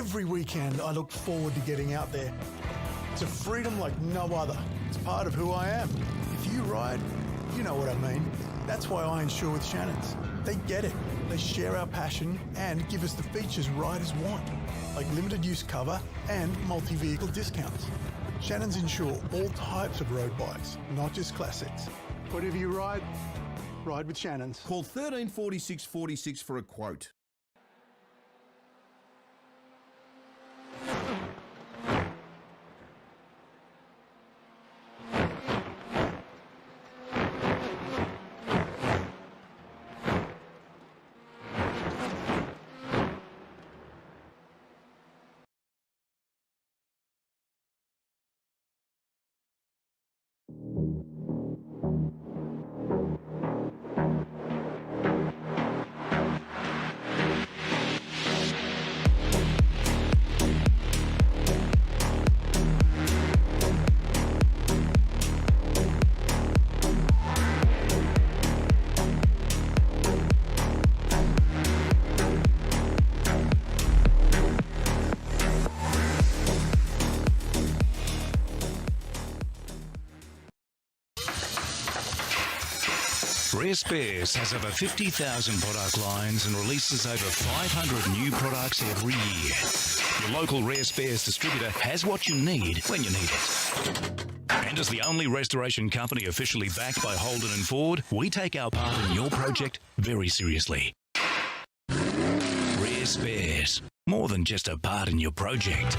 Every weekend I look forward to getting out there. It's a freedom like no other. It's part of who I am. If you ride, you know what I mean. That's why I insure with Shannons. They get it. They share our passion and give us the features riders want, like limited use cover and multi-vehicle discounts. Shannons insure all types of road bikes, not just classics. Whatever you ride, ride with Shannons. Call 134646 for a quote. Rare Spares has over 50,000 product lines and releases over 500 new products every year. Your local Rare Spares distributor has what you need when you need it. And as the only restoration company officially backed by Holden and Ford, we take our part in your project very seriously. Rare Spares, more than just a part in your project.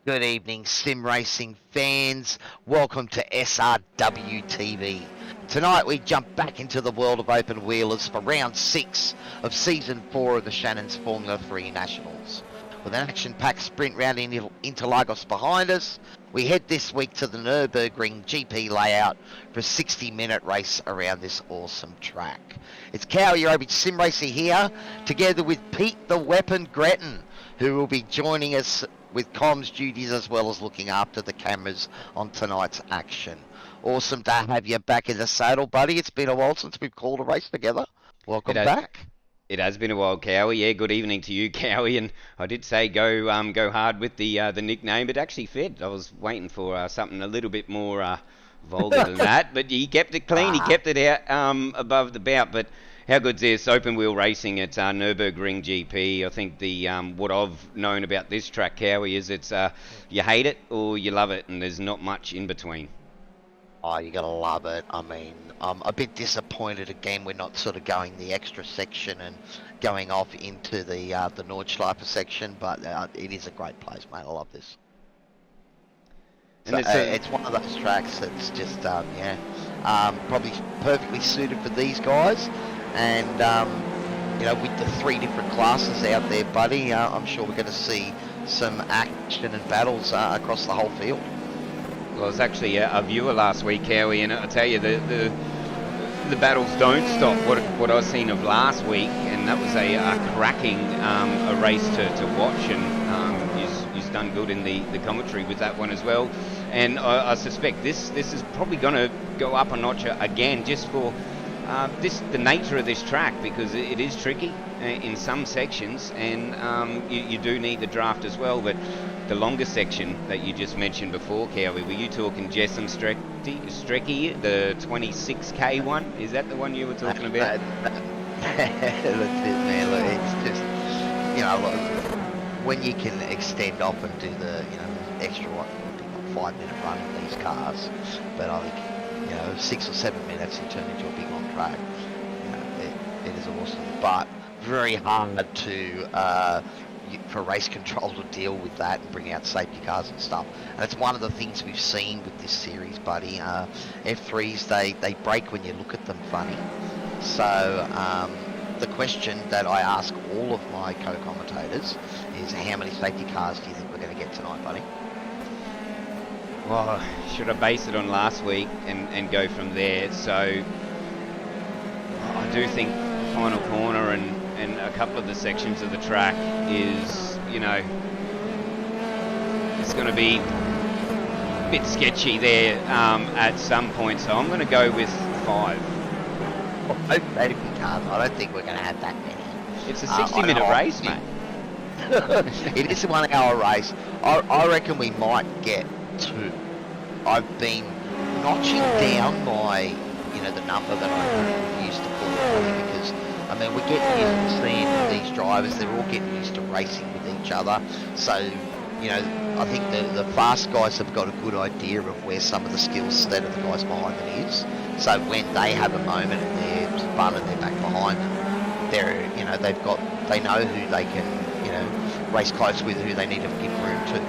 Good evening, sim racing fans. Welcome to SRW TV. Tonight we jump back into the world of open wheelers for round 6 of season 4 of the Shannons Formula 3 Nationals. With an action-packed sprint round in Interlagos behind us, we head this week to the Nürburgring GP layout for a 60-minute race around this awesome track. It's Cowan, your average sim racer here, together with Pete the Weapon Gretton, who will be joining us with comms duties as well as looking after the cameras on tonight's action. Awesome to have you back in the saddle, buddy. It's been a while since we've called a race together. Welcome back. It has been a while, Cowie. Yeah, good evening to you, Cowie. And I did say go hard with the nickname, but actually fit. I was waiting for something a little bit more vulgar than that, but he kept it clean. He kept it out above the bout. But how good's this open wheel racing at Nürburgring GP? I think the what I've known about this track, Cowie, is it's you hate it or you love it, and there's not much in between. Oh, you gotta love it. I mean, I'm a bit disappointed again. We're not sort of going the extra section and going off into the Nordschleifer section, but it is a great place, mate. I love this. So, it's one of those tracks that's just probably perfectly suited for these guys, and you know, with the 3 different classes out there, buddy, I'm sure we're going to see some action and battles across the whole field. Well, I was actually a viewer last week, Cowie, and I tell you, the battles don't stop. What I've seen of last week, and that was a cracking a race to watch, and he's done good in the commentary with that one as well. And I suspect this is probably going to go up a notch again, just for the nature of this track, because it is tricky in some sections, and you do need the draft as well. But the longer section that you just mentioned before, Cowie, were you talking Jessam Strecky, the 26k one? Is that the one you were talking about? That's it, man. Look, it's just, you know, when you can extend off and do the, you know, extra 5-minute run in these cars, but I think, you know, 6 or 7 minutes you turn into a big long track. You know, it is awesome, but very hard to for race control to deal with that and bring out safety cars and stuff. And it's one of the things we've seen with this series, buddy. F3s, they break when you look at them funny. So the question that I ask all of my co-commentators is, how many safety cars do you think we're going to get tonight, buddy? Well, should I base it on last week and go from there? So I do think final corner and a couple of the sections of the track is, you know, it's going to be a bit sketchy there at some point. So I'm going to go with 5. Well, maybe we can't. I don't think we're going to have that many. It's a 60-minute race, mate. It is a 1-hour race. I reckon we might get 2. I've been notching down my, you know, the number that I used to call, because I mean, we're getting used to seeing these drivers. They're all getting used to racing with each other. So, you know, I think the fast guys have got a good idea of where some of the skill set of the guys behind them is. So when they have a moment and they're spun and they're back behind them, they're, you know, they know who they can, you know, race close with, who they need to give room to.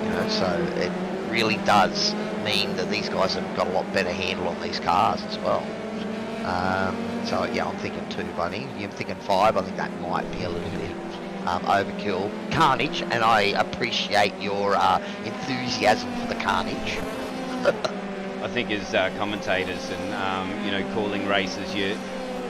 You know, so it really does mean that these guys have got a lot better handle on these cars as well. So yeah, I'm thinking 2, buddy. You're thinking 5. I think that might be a little bit overkill. Carnage, and I appreciate your enthusiasm for the carnage. I think as commentators and you know, calling races, you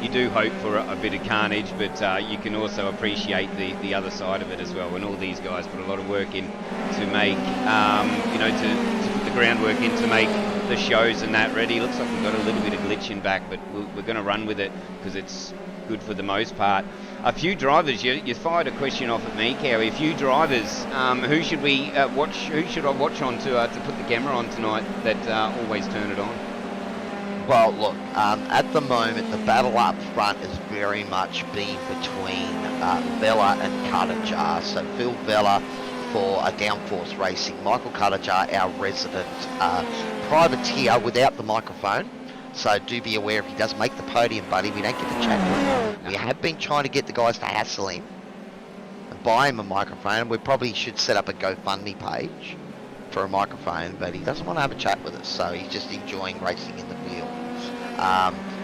do hope for a bit of carnage, but you can also appreciate the other side of it as well. And all these guys put a lot of work in to make, you know, to put the groundwork in to make the shows and that ready. Looks like we've got a little bit of glitching back, but we're going to run with it because it's good for the most part. A few drivers, you fired a question off at me, Cowie. A few drivers, who should we watch? Who should I watch on to put the camera on tonight that always turn it on? Well, look, at the moment, the battle up front is very much been between Vella and Cuttajar. So Phil Vella for a Downforce Racing. Michael Cuttajar, our resident privateer without the microphone. So do be aware, if he does make the podium, buddy, we don't get to chat to him. We have been trying to get the guys to hassle him and buy him a microphone. We probably should set up a GoFundMe page for a microphone, but he doesn't want to have a chat with us, so he's just enjoying racing in the field.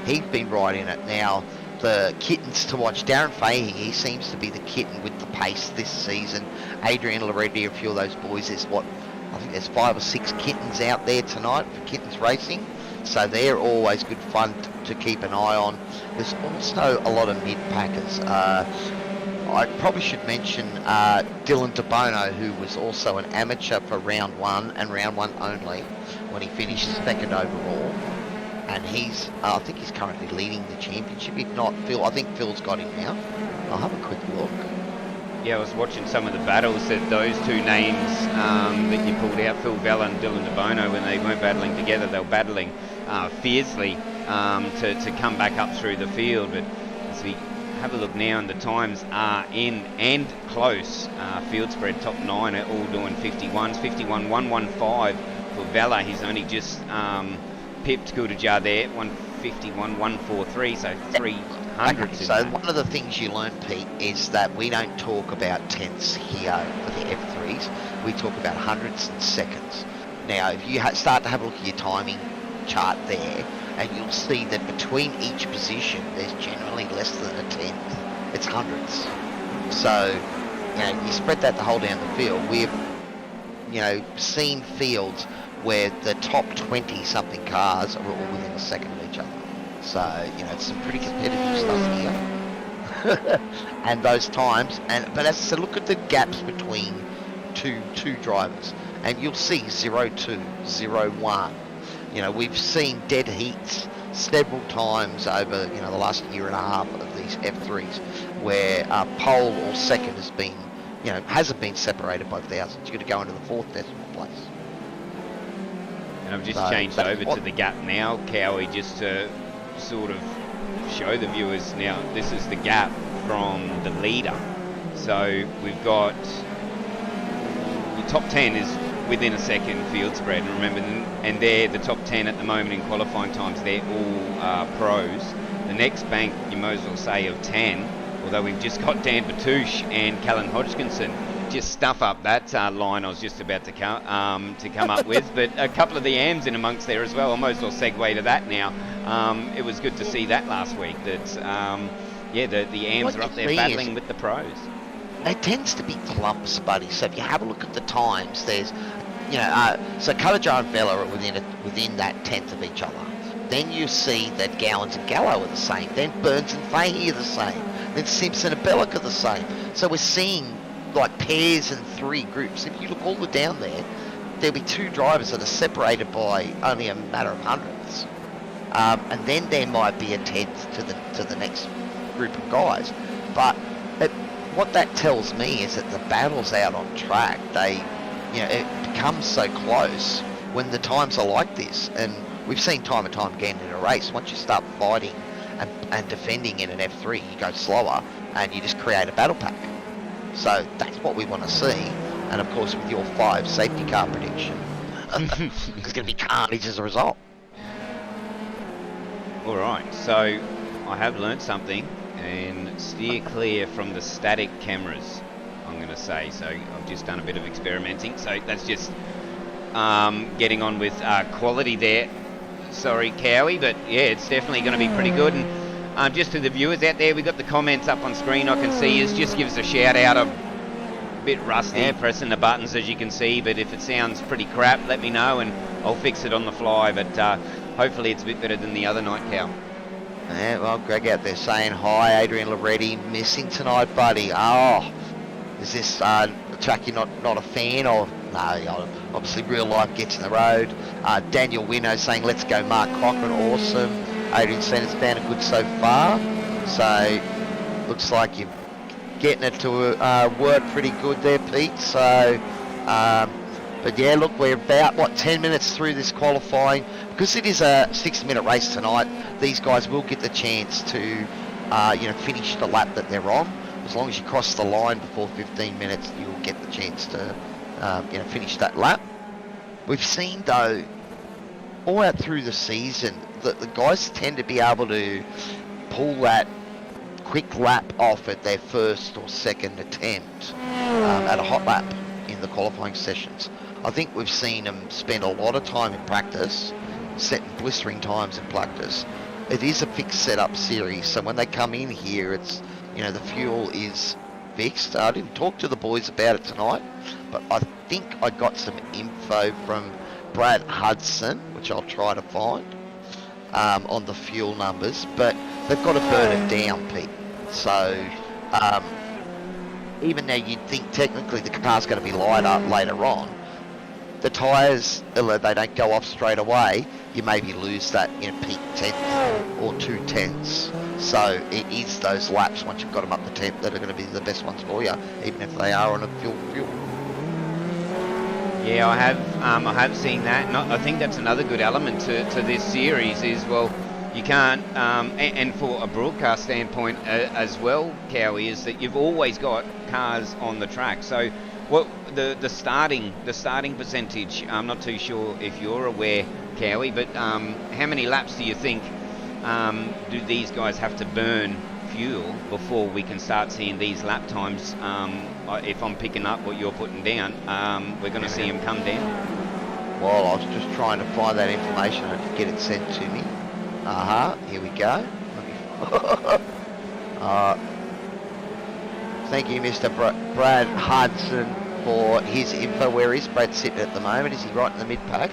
He's been right in it. Now, the kittens to watch, Darren Fahey, he seems to be the kitten with the pace this season. Adrian Loretti, a few of those boys, I think there's 5 or 6 kittens out there tonight for kittens racing, so they're always good fun to keep an eye on. There's also a lot of mid-packers. I probably should mention Dylan DeBono, who was also an amateur for round one and round one only when he finished second overall. And he's, I think he's currently leading the championship. If not, Phil, I think Phil's got him now. I'll have a quick look. Yeah, I was watching some of the battles that those two names that you pulled out, Phil Vella and Dylan DeBono, when they weren't battling together, they were battling fiercely to come back up through the field. But as we have a look now, and the times are in and close. Field spread top 9 are all doing 51s. 51.115 for Vella. He's only just pipped Kudajar there, 151.143, so 300s. Okay, so one of the things you learn, Pete, is that we don't talk about tenths here for the F3s. We talk about hundredths and seconds. Now, if you start to have a look at your timing chart there, and you'll see that between each position, there's generally less than a tenth. It's hundredths. So, you know, you spread that the whole down the field. We've, you know, seen fields where the top 20-something cars are all within a second of each other. So, you know, it's some pretty competitive stuff here. And those times, but as I said, look at the gaps between two drivers, and you'll see 0-2, 0-1. You know, we've seen dead heats several times over, you know, the last year and a half of these F3s where pole or second has been, you know, hasn't been separated by thousands. You've got to go into the fourth decimal place. And I've just changed over to the gap now, Cowie, just to sort of show the viewers. Now, this is the gap from the leader. So we've got the top 10 is within a second field spread, and remember, and they're the top 10 at the moment in qualifying times. They're all pros. The next bank, you might as well say, of 10, although we've just got Dan Batouche and Callan Hodgkinson just stuff up that line I was just about to come up with, but a couple of the AMs in amongst there as well. I might as well segue to that now. It was good to see that last week, that yeah, the AMs are up there battling with the pros. It tends to be clumps, buddy. So if you have a look at the times, there's, you know, so Kudajar and Vella are within that tenth of each other. Then you see that Gowans and Gallo are the same. Then Burns and Fahey are the same. Then Simpson and Bellick are the same. So we're seeing like pairs and three groups. If you look all the down there, there'll be two drivers that are separated by only a matter of hundredths. And then there might be a tenth to the next group of guys. But what that tells me is that the battles out on track, you know, it becomes so close when the times are like this. And we've seen time and time again in a race, once you start fighting and defending in an F3, you go slower and you just create a battle pack. So that's what we want to see. And of course, with your 5 safety car prediction, there's going to be carnage as a result. All right, so I have learnt something. And steer clear from the static cameras, I'm going to say. So I've just done a bit of experimenting. So that's just getting on with quality there. Sorry, Cowie, but yeah, it's definitely going to be pretty good. And just to the viewers out there, we've got the comments up on screen. I can see is just give us a shout out. I'm a bit rusty pressing the buttons, as you can see, but if it sounds pretty crap, let me know and I'll fix it on the fly. But hopefully it's a bit better than the other night, Cow. Yeah, well, Greg out there saying hi. Adrian Loretti missing tonight, buddy. Oh, is this track you're not a fan of? No, obviously real life gets in the road. Daniel Winnow saying let's go Mark Cochran, awesome. Adrian saying it's been good so far. So looks like you're getting it to work pretty good there, Pete. So, but yeah, look, we're about 10 minutes through this qualifying. Because it is a 6-minute race tonight, these guys will get the chance to, you know, finish the lap that they're on. As long as you cross the line before 15 minutes, you'll get the chance to, you know, finish that lap. We've seen, though, all out through the season, that the guys tend to be able to pull that quick lap off at their first or second attempt at a hot lap in the qualifying sessions. I think we've seen them spend a lot of time in practice, setting blistering times in practice. It is a fixed setup series, so when they come in here, it's, you know, the fuel is fixed. I didn't talk to the boys about it tonight, but I think I got some info from Brad Hudson, which I'll try to find, on the fuel numbers, but they've got to burn it down, Pete. So even though you'd think technically the car's going to be lighter later on, the tyres, they don't go off straight away. You maybe lose that in a peak tenth or 2 tenths. So it is those laps once you've got them up the temp that are going to be the best ones for you, even if they are on a fuel. Yeah, I have seen that. And I think that's another good element to this series is, well, you can't, and for a broadcast standpoint as well, Cowie, is that you've always got cars on the track. So what the starting percentage, I'm not too sure if you're aware, Cowie, but how many laps do you think do these guys have to burn fuel before we can start seeing these lap times? If I'm picking up what you're putting down, we're going to see them come down. Well, I was just trying to find that information and get it sent to me. Here we go. Thank you, Mr. Brad Hudson, for his info. Where is Brad sitting at the moment? Is he right in the mid-pack?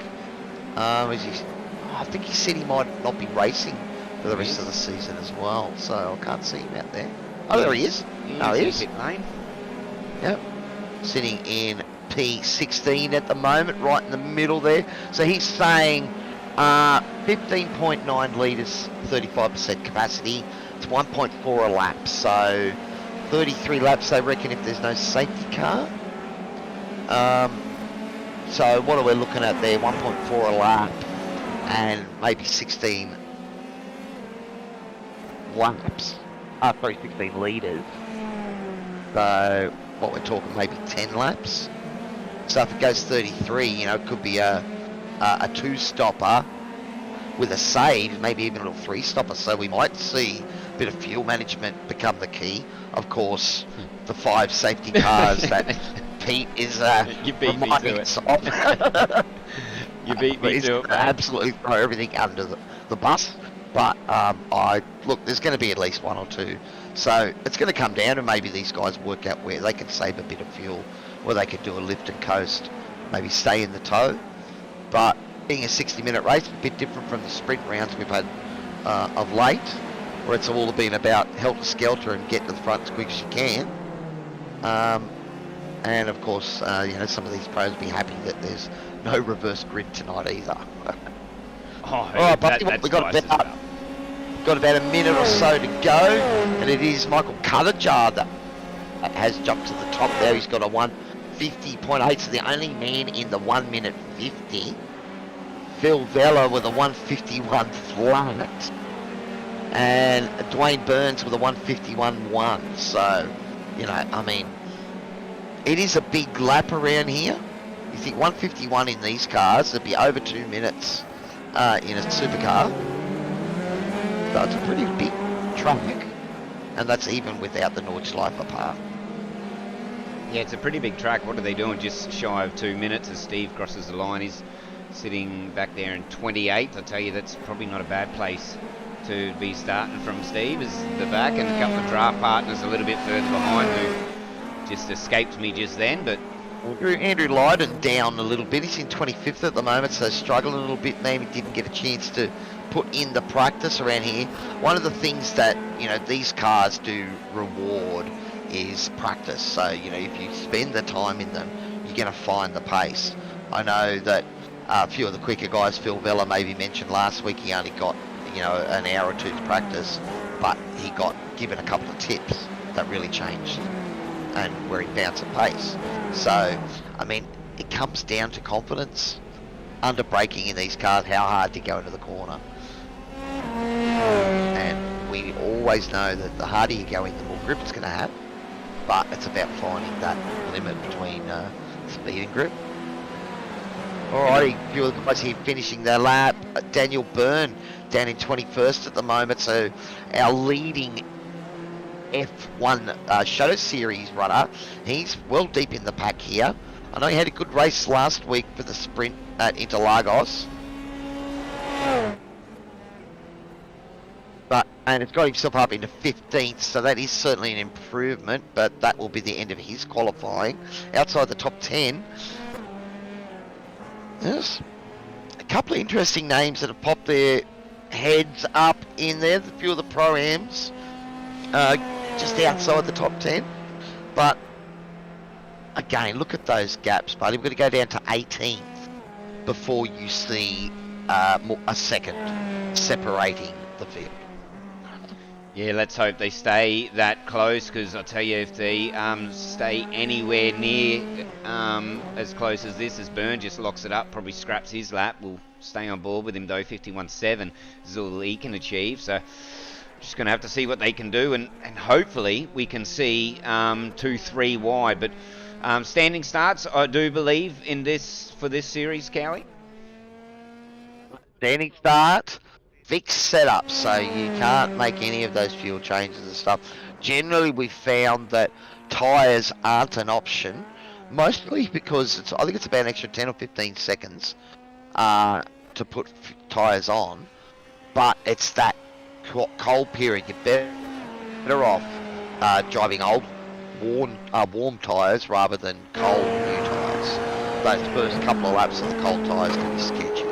I think he said he might not be racing for the rest of the season as well, so I can't see him out there. Oh, there he is. No, he is. Yep. Sitting in P16 at the moment, right in the middle there. So he's saying 15.9 litres, 35% capacity. It's 1.4 a lap, so 33 laps they reckon if there's no safety car. So what are we looking at there? 1.4 a lap and maybe 16 laps. 16 litres. So what we're talking, maybe 10 laps. So if it goes 33, you know, it could be a 2-stopper with a save, maybe even a little 3-stopper. So we might see a bit of fuel management become the key. Of course, the 5 safety cars that Pete is reminding us of. You beat me to it, mate. Absolutely throw everything under the bus. But look, there's going to be at least 1 or 2. So it's going to come down to maybe these guys work out where they can save a bit of fuel, or they could do a lift and coast, maybe stay in the tow. But being a 60-minute race, a bit different from the sprint rounds we've had of late, where it's all been about helter-skelter and get to the front as quick as you can. And of course, you know, some of these pros will be happy that there's no reverse grid tonight either. All right, buddy, we've got about a minute or so to go, and it is Michael Cutterjar that has jumped to the top there. He's got a 150.8, so the only man in the 1 minute 50. Phil Vella with a 151 flat, and Dwayne Burns with a 151.1. So, you know, I mean, it is a big lap around here. You think 151 in these cars, it'd be over 2 minutes in a supercar. So it's a pretty big track, and that's even without the Nordschleifer part. Yeah, it's a pretty big track. What are they doing? Just shy of 2 minutes as Steve crosses the line. He's sitting back there in 28. I tell you, that's probably not a bad place to be starting from, Steve, is the back, and a couple of draft partners a little bit further behind who just escaped me just then. But Andrew Lydon down a little bit. He's in 25th at the moment, so struggling a little bit. Maybe didn't get a chance to put in the practice around here. One of the things that, you know, these cars do reward is practice. So, you know, if you spend the time in them, you're going to find the pace. I know that a few of the quicker guys, Phil Vella maybe mentioned last week, he only got, you know, an hour or two to practice, but he got given a couple of tips that really changed and where he found some pace. So, I mean, it comes down to confidence. Under braking in these cars, how hard to go into the corner. And we always know that the harder you go in, the more grip it's going to have. But it's about finding that limit between speed and grip. Alrighty, a few of the guys here finishing their lap. Daniel Byrne down in 21st at the moment. So our leading F1 Shadow Series runner, he's well deep in the pack here. I know he had a good race last week for the sprint at Interlagos. And it's got himself up into 15th, so that is certainly an improvement, but that will be the end of his qualifying. Outside the top 10, there's a couple of interesting names that have popped their heads up in there. A few of the Pro-Ams just outside the top 10. But again, look at those gaps, buddy. We've got to go down to 18th before you see a second separating the field. Yeah, let's hope they stay that close, because I tell you, if they stay anywhere near as close as this, as Byrne just locks it up, probably scraps his lap. We'll stay on board with him though. 51.7 is all he can achieve. So just going to have to see what they can do, and hopefully we can see 2-3 wide. But standing starts, I do believe in this for this series, Cowie. Standing start, fixed setup, so you can't make any of those fuel changes and stuff. Generally, we found that tyres aren't an option, mostly because I think it's about an extra 10 or 15 seconds to put tyres on, but it's that cold period. You're better off driving old, warm tyres rather than cold, new tyres. Those first couple of laps of the cold tyres can be sketchy.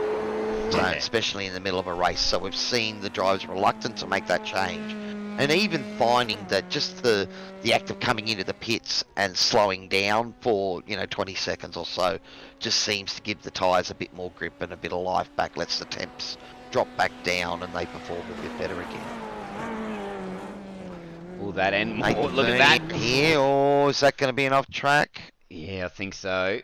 So, especially in the middle of a race. So we've seen the drivers reluctant to make that change, and even finding that just the act of coming into the pits and slowing down for 20 seconds or so just seems to give the tyres a bit more grip and a bit of life back, lets the temps drop back down and they perform a bit better again. All that and more. Look at that here. Or is that going to be an off track? Yeah, I think so.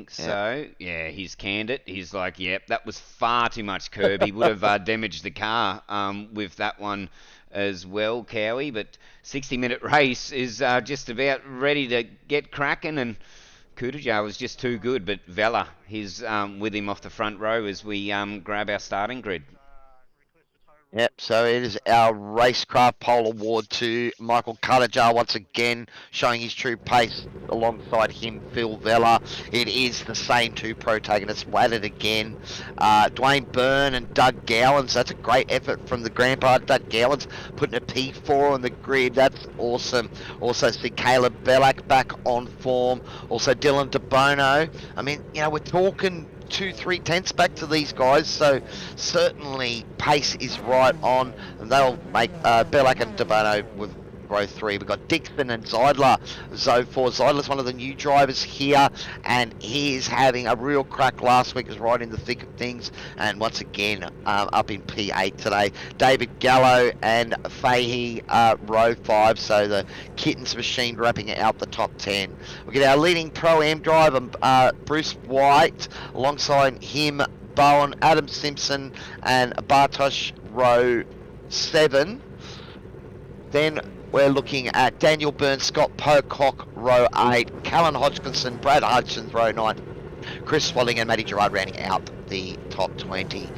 So. Yeah, he's canned it. He's like, yep, that was far too much curb. He would have damaged the car with that one as well, Cowie. But 60-minute race is just about ready to get cracking, and Kudajar was just too good. But Vella, he's with him off the front row as we grab our starting grid. Yep, so it is our Racecraft Pole Award to Michael Kudajar once again, showing his true pace alongside him, Phil Vella. It is the same two protagonists, at it again. Dwayne Byrne and Doug Gowans, that's a great effort from the grandpa. Doug Gowans putting a P4 on the grid, that's awesome. Also see Caleb Bellac back on form. Also Dylan DeBono. I mean, we're talking 2-3 tenths back to these guys, so certainly pace is right on, and they'll make Bellac and DeBono with row 3. We've got Dixon and Zeidler, Zo 4. Zeidler's one of the new drivers here, and he is having a real crack. Last week was right in the thick of things, and once again up in P8 today. David Gallo and Fahey row 5, so the Kittens machine wrapping out the top 10. We get our leading Pro-Am driver, Bruce White, alongside him Bowen, Adam Simpson and Bartosz row 7. Then we're looking at Daniel Byrne, Scott Pocock, row 8, Callan Hodgkinson, Brad Hutchins, row 9, Chris Swelling and Matty Gerard rounding out the top 20.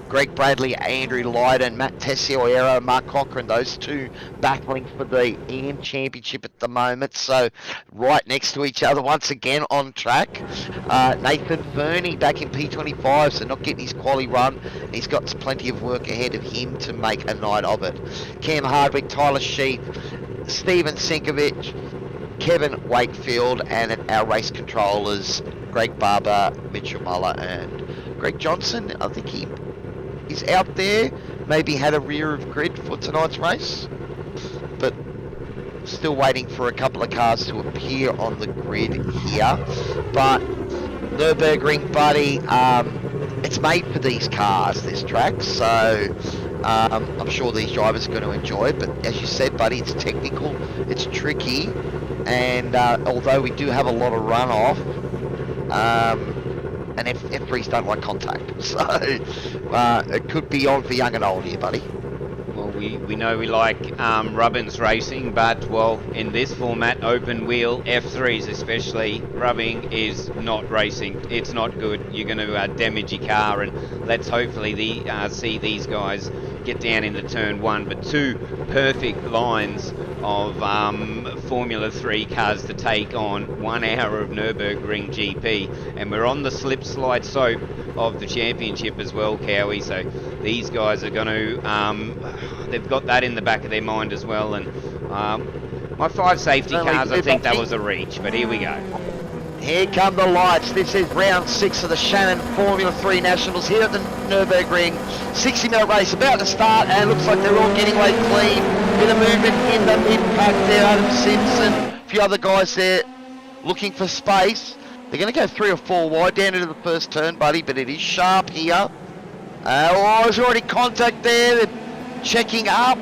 Greg Bradley, Andrew Lydon, Matt Tessio, Mark Cochran, those two battling for the EM Championship at the moment. So right next to each other once again on track. Nathan Fernie back in P25, so not getting his quali run. He's got plenty of work ahead of him to make a night of it. Cam Hardwick, Tyler Sheep, Stephen Sinkovich, Kevin Wakefield, and our race controllers, Greg Barber, Mitchell Muller, and Greg Johnson. I think he's out there, maybe had a rear of grid for tonight's race, but still waiting for a couple of cars to appear on the grid here. But Nürburgring, buddy, it's made for these cars, this track, so I'm sure these drivers are going to enjoy it. But as you said, buddy, it's technical, it's tricky, and although we do have a lot of runoff, and F3s don't like contact, so it could be on for young and old here, buddy. Well, we know we like Rubbins racing, but, well, in this format, open wheel, F3s especially, rubbing is not racing. It's not good. You're going to damage your car, and let's hopefully see these guys get down into turn 1, but 2 perfect lines of Formula 3 cars to take on 1 hour of Nürburgring GP, and we're on the slip slide soap of the championship as well, Cowie, so these guys are going to they've got that in the back of their mind as well. And my 5 safety cars, I think that was a reach, but here we go. Here come the lights. This is round 6 of the Shannons Formula 3 Nationals here at the Nürburgring. 60-minute race about to start, and it looks like they're all getting away clean. Bit of movement in the mid-pack there, Adam Simpson. A few other guys there looking for space. They're going to go 3 or 4 wide down into the first turn, buddy, but it is sharp here. There's already contact there. They're checking up.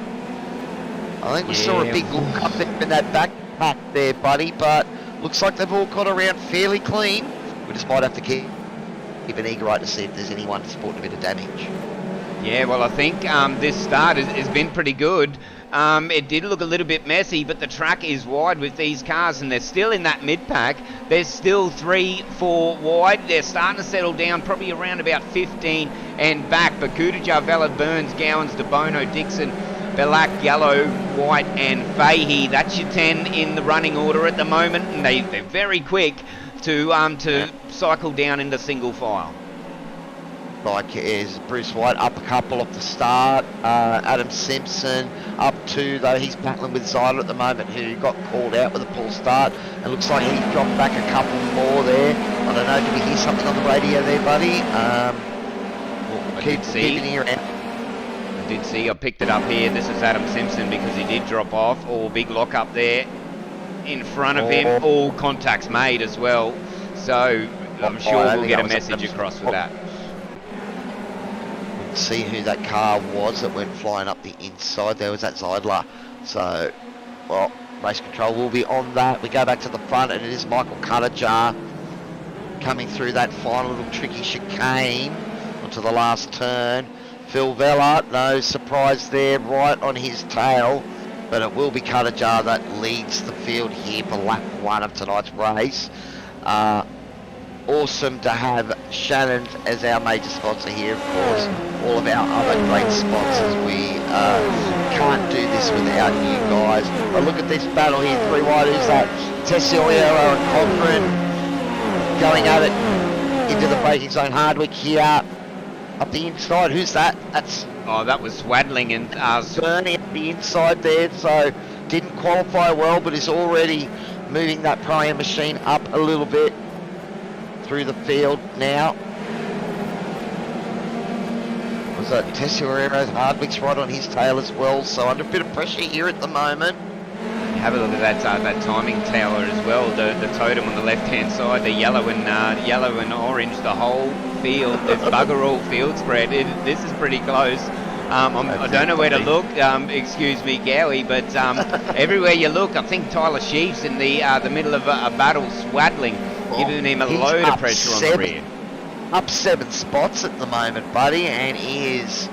I think we saw a big look up there in that backpack there, buddy, but looks like they've all got around fairly clean. We just might have to keep an eager eye to see if there's anyone sporting a bit of damage. Yeah, well, I think this start has been pretty good. It did look a little bit messy, but the track is wide with these cars, and they're still in that mid-pack. They're still 3, 4 wide. They're starting to settle down, probably around about 15 and back. But Kudajar, Vela, Burns, Gowans, DeBono, Dixon, Belak, Yellow, White and Fahey. That's your 10 in the running order at the moment, and they're very quick to cycle down into single file. Like is Bruce White up a couple off the start. Adam Simpson up 2, though he's battling with Zyler at the moment, who got called out with a poor start. It looks like he dropped back a couple more there. I don't know, did we hear something on the radio there, buddy? Keep an ear out. I did see, I picked it up here. This is Adam Simpson because he did drop off. Big lock up there in front of him. All contacts made as well. So I'm sure we'll get a message across with that. See who that car was that went flying up the inside. There was that Zeidler. So, well, race control will be on that. We go back to the front, and it is Michael Kudajar coming through that final little tricky chicane onto the last turn. Phil Vella, no surprise there, right on his tail. But it will be Kudajar that leads the field here for lap 1 of tonight's race. Awesome to have Shannons as our major sponsor here, of course. All of our other great sponsors. We can't do this without you guys. But look at this battle here, 3 wide. Who's that? Tessiero and Cochran going at it into the braking zone. Hardwick here up the inside. Who's that? That was Swaddling and Bernie up the inside there. So didn't qualify well, but is already moving that Pro-Am machine up a little bit through the field now. Was that Tessiero's Hardwick's right on his tail as well, so under a bit of pressure here at the moment. Have a look at that timing tower as well. The totem on the left-hand side, the yellow and orange, the whole field. There's bugger all field spread. This is pretty close. I don't know where to look. Excuse me, Gowie, but everywhere you look, I think Tyler Sheaf's in the middle of a battle, Swaddling, giving him a load of pressure on the rear. Up 7 spots at the moment, buddy, and is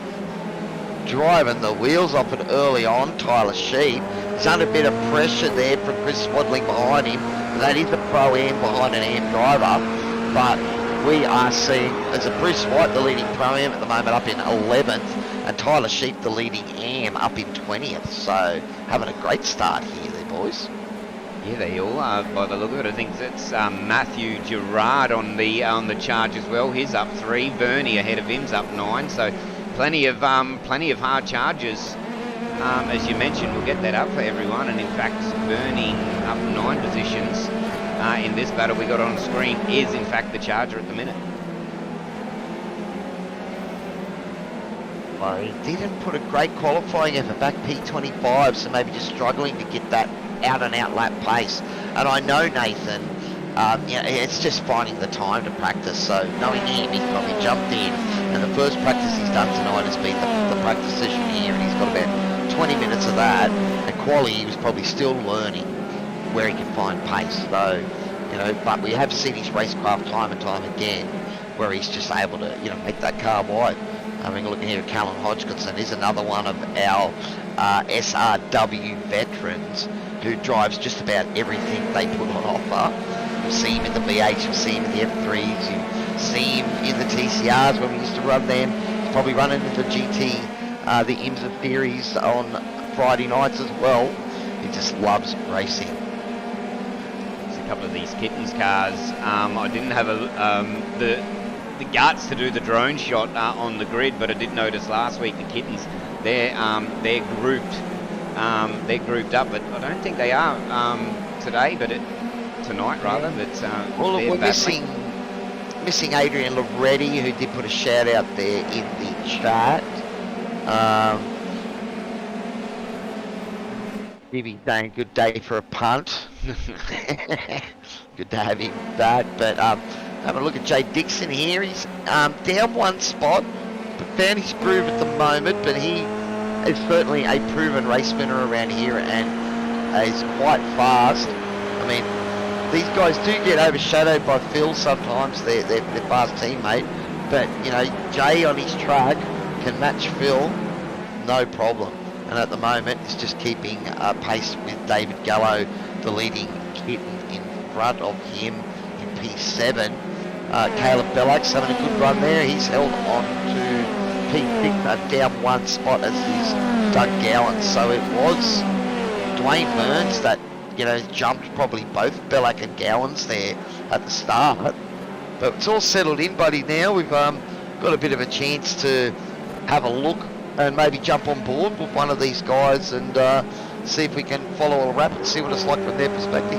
driving the wheels off it early on. Tyler Sheaf. He's under a bit of pressure there from Chris Swaddling behind him. That is a Pro-Am behind an Am driver, but we are seeing, as a Bruce White, the leading Pro-Am at the moment, up in 11th, and Tyler Sheaf, the leading Am, up in 20th. So having a great start here, there, boys. Yeah, they all are by the look of it. I think that's Matthew Gerard on the charge as well. He's up 3. Bernie ahead of him's up 9. So plenty of hard charges. As you mentioned, we'll get that up for everyone. And in fact, Bernie up 9 positions in this battle we got on screen is in fact the charger at the minute. Well, he didn't put a great qualifying effort back, P25, so maybe just struggling to get that out-and-out lap pace. And I know Nathan, it's just finding the time to practice, so knowing him, he's probably jumped in, and the first practice he's done tonight has been the practice session here, and he's got about 20 minutes of that, and quali he was probably still learning where he can find pace. So, but we have seen his racecraft time and time again, where he's just able to, make that car wide. Having a look here at Callum Hodgkinson is another one of our SRW veterans who drives just about everything they put on offer. You see him in the V8s, you see him in the F3s, you see him in the TCRs when we used to run them. He's probably running in the GT, the IMSA Theories on Friday nights as well. He just loves racing. There's a couple of these Kittens cars. I didn't have the guts to do the drone shot on the grid, but I did notice last week the Kittens, they're grouped up, but I don't think they are today, but tonight rather. But well, look, we're missing Adrian Loretti, who did put a shout out there in the chat. Stevie saying good day for a punt. Good to have him back. But have a look at Jay Dixon here. He's down one spot, but found his groove at the moment. But he is certainly a proven race winner around here and is quite fast. I mean, these guys do get overshadowed by Phil sometimes, their fast teammate. But, you know, Jay on his track can match Phil, no problem. And at the moment, it's just keeping pace with David Gallo, the leading kitten, in front of him in P7. Caleb Bellack's having a good run there. He's held on to P6, down one spot as is Doug Gowan. So it was Dwayne Burns that, you know, jumped probably both Bellack and Gowans there at the start. But it's all settled in, buddy, now. We've got a bit of a chance to have a look and maybe jump on board with one of these guys and see if we can follow a wrap and see what it's like from their perspective.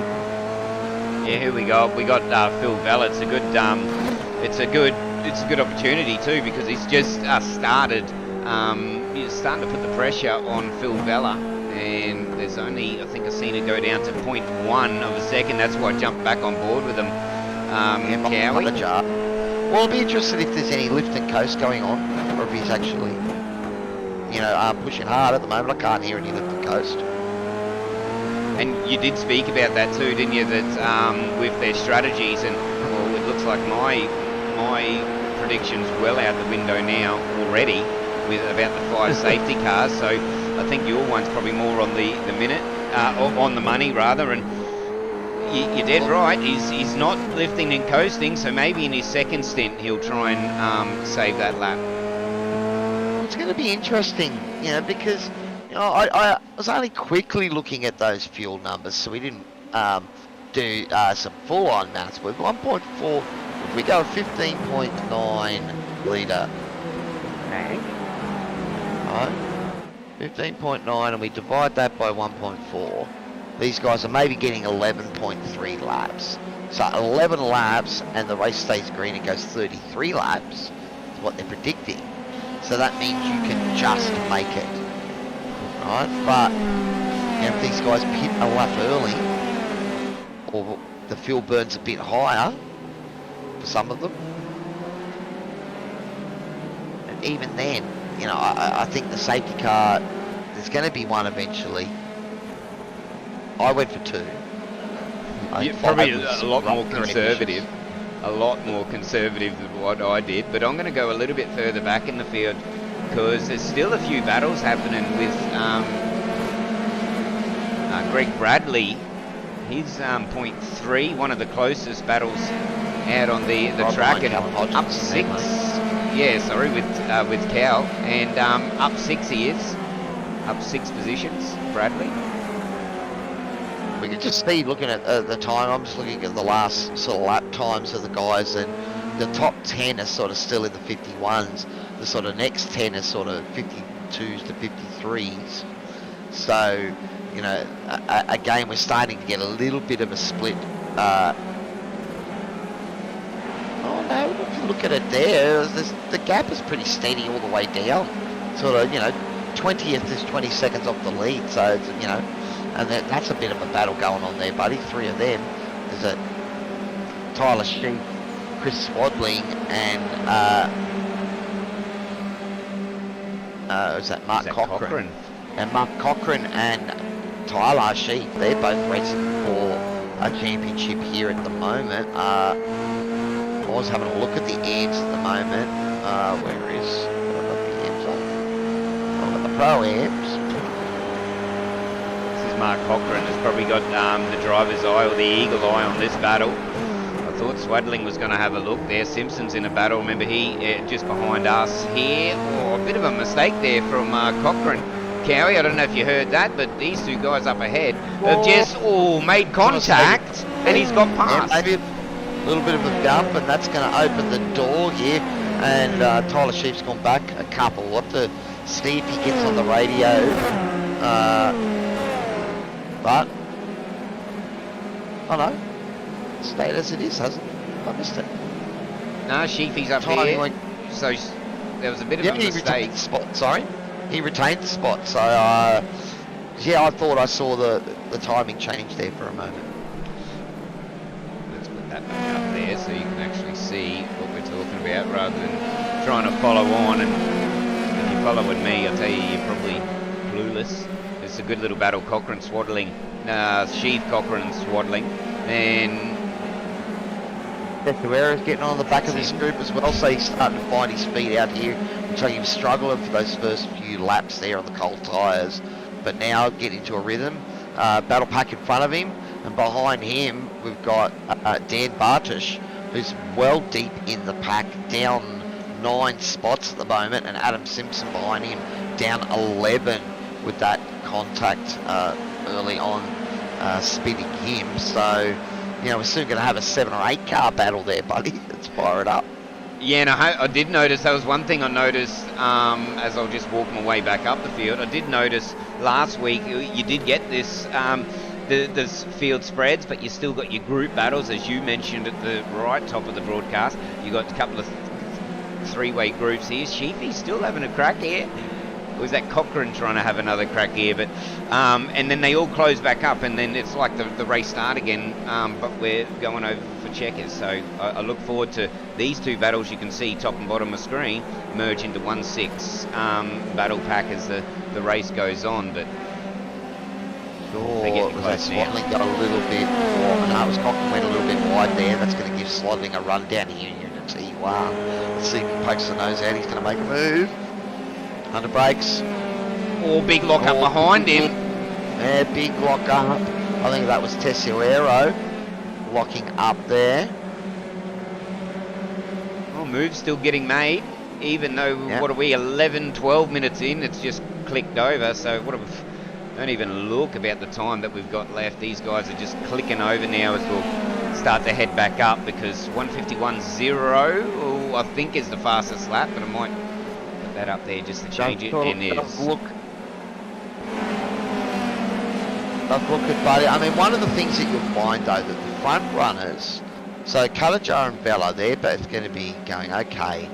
Yeah, here we go. We got Phil Vella. It's a good opportunity too, because he's just started. He's starting to put the pressure on Phil Vella, and there's only, I think I've seen it go down to 0.1 of a second. That's why I jumped back on board with him. Cowie. Well, I'll be interested if there's any lift and coast going on, or if he's actually, you know, pushing hard at the moment. I can't hear any lift and coast. And you did speak about that too, didn't you? That with their strategies, and well, it looks like my prediction's well out the window now already with about the 5 safety cars. So I think your one's probably more on the minute, or on the money rather. And you're dead right. He's not lifting and coasting. So maybe in his second stint he'll try and save that lap. It's going to be interesting, you know, because, you know, I was only quickly looking at those fuel numbers, so we didn't do some full-on maths. With 1.4, if we go 15.9 litre tank, right, 15.9, and we divide that by 1.4, these guys are maybe getting 11.3 laps. So 11 laps, and the race stays green, it goes 33 laps, is what they're predicting. So that means you can just make it, right? But, you know, if these guys pit a lap early, or the fuel burns a bit higher for some of them, and even then, you know, I think the safety car, there's going to be one eventually. I went for 2. Probably a lot more conservative. A lot more conservative than what I did, but I'm going to go a little bit further back in the field because there's still a few battles happening with Greg Bradley. He's 0.3, one of the closest battles out on the track, and up 6. Yeah, sorry, with Cal, and up 6 he is, up 6 positions, Bradley. We can just see, looking at the time, I'm just looking at the last sort of lap times of the guys, and the top 10 are sort of still in the 51s. The sort of next 10 are sort of 52s to 53s. So, you know, again, we're starting to get a little bit of a split. Oh no, if you look at it there, the gap is pretty steady all the way down. Sort of, you know, 20th is 20 seconds off the lead, so, it's, you know, and that's a bit of a battle going on there, buddy. 3 of them. There's a Tyler Sheep, Chris Swadling, and is that Mark Cochran? And Mark Cochran and Tyler Sheep, they're both racing for a championship here at the moment. I was having a look at the amps at the moment. Where is the amps on? I've got the pro amps. Mark Cochran has probably got the driver's eye or the eagle eye on this battle. I thought Swadling was going to have a look there. Simpson's in a battle. Remember, he just behind us here. Oh, a bit of a mistake there from Cochran. Cowie, I don't know if you heard that, but these 2 guys up ahead have just made contact, and he's got past. Yeah, maybe a little bit of a dump, and that's going to open the door here. And Tyler Sheep's gone back a couple. We'll have to see if he gets on the radio. But, oh no, it's stayed as it is, hasn't it? I missed it. No, Sheepy's up here, so there was a bit of a mistake. He retained the spot, sorry. He retained the spot, so, Yeah, I thought I saw the timing change there for a moment. Let's put that back up there so you can actually see what we're talking about rather than trying to follow on. And if you're following me, I'll tell you, you're probably clueless. It's a good little battle. Cochrane swaddling, Sheath Cochrane swaddling. Then Guerrero's getting on the back of this group as well, so he's starting to find his feet out here. So he was struggling for those first few laps there on the cold tyres, but now getting into a rhythm. Battle pack in front of him, and behind him we've got Dan Bartish, who's well deep in the pack, down 9 spots at the moment, and Adam Simpson behind him down 11 with that contact early on, spinning him. So, you know, we're soon going to have a 7 or 8 car battle there, buddy. Let's fire it up. yeah, and I did notice, that was one thing I noticed as I was just walking my way back up the field. I did notice last week you did get this this field spreads, but you still got your group battles, as you mentioned at the right top of the broadcast. You got a couple of 3-way groups here. Sheepy's still having a crack here. Or was that Cochrane trying to have another crack here? But and then they all close back up, and then it's like the race start again. But we're going over for checkers. So I look forward to these two battles. You can see top and bottom of screen merge into 1-6 battle pack as the race goes on. But Sure, was that Swaddling got a little bit, no, it was Cochrane went a little bit wide there. That's going to give Swaddling a run down here into T1. Let's see if he pokes the nose out. He's going to make a move. Under brakes. Oh, big lock up behind him. Yeah, big lock up. I think that was Tessuero locking up there. Oh, move still getting made, even though, what are we, 11, 12 minutes in, it's just clicked over. So what have, don't even look about the time that we've got left. These guys are just clicking over now as we'll start to head back up, because 151.0, I think, is the fastest lap, but I might put that up there just to change it. And is. Look at buddy. I mean, one of the things that you'll find though, that the front runners, so Kalajar and Bella, they're both going to be going, okay,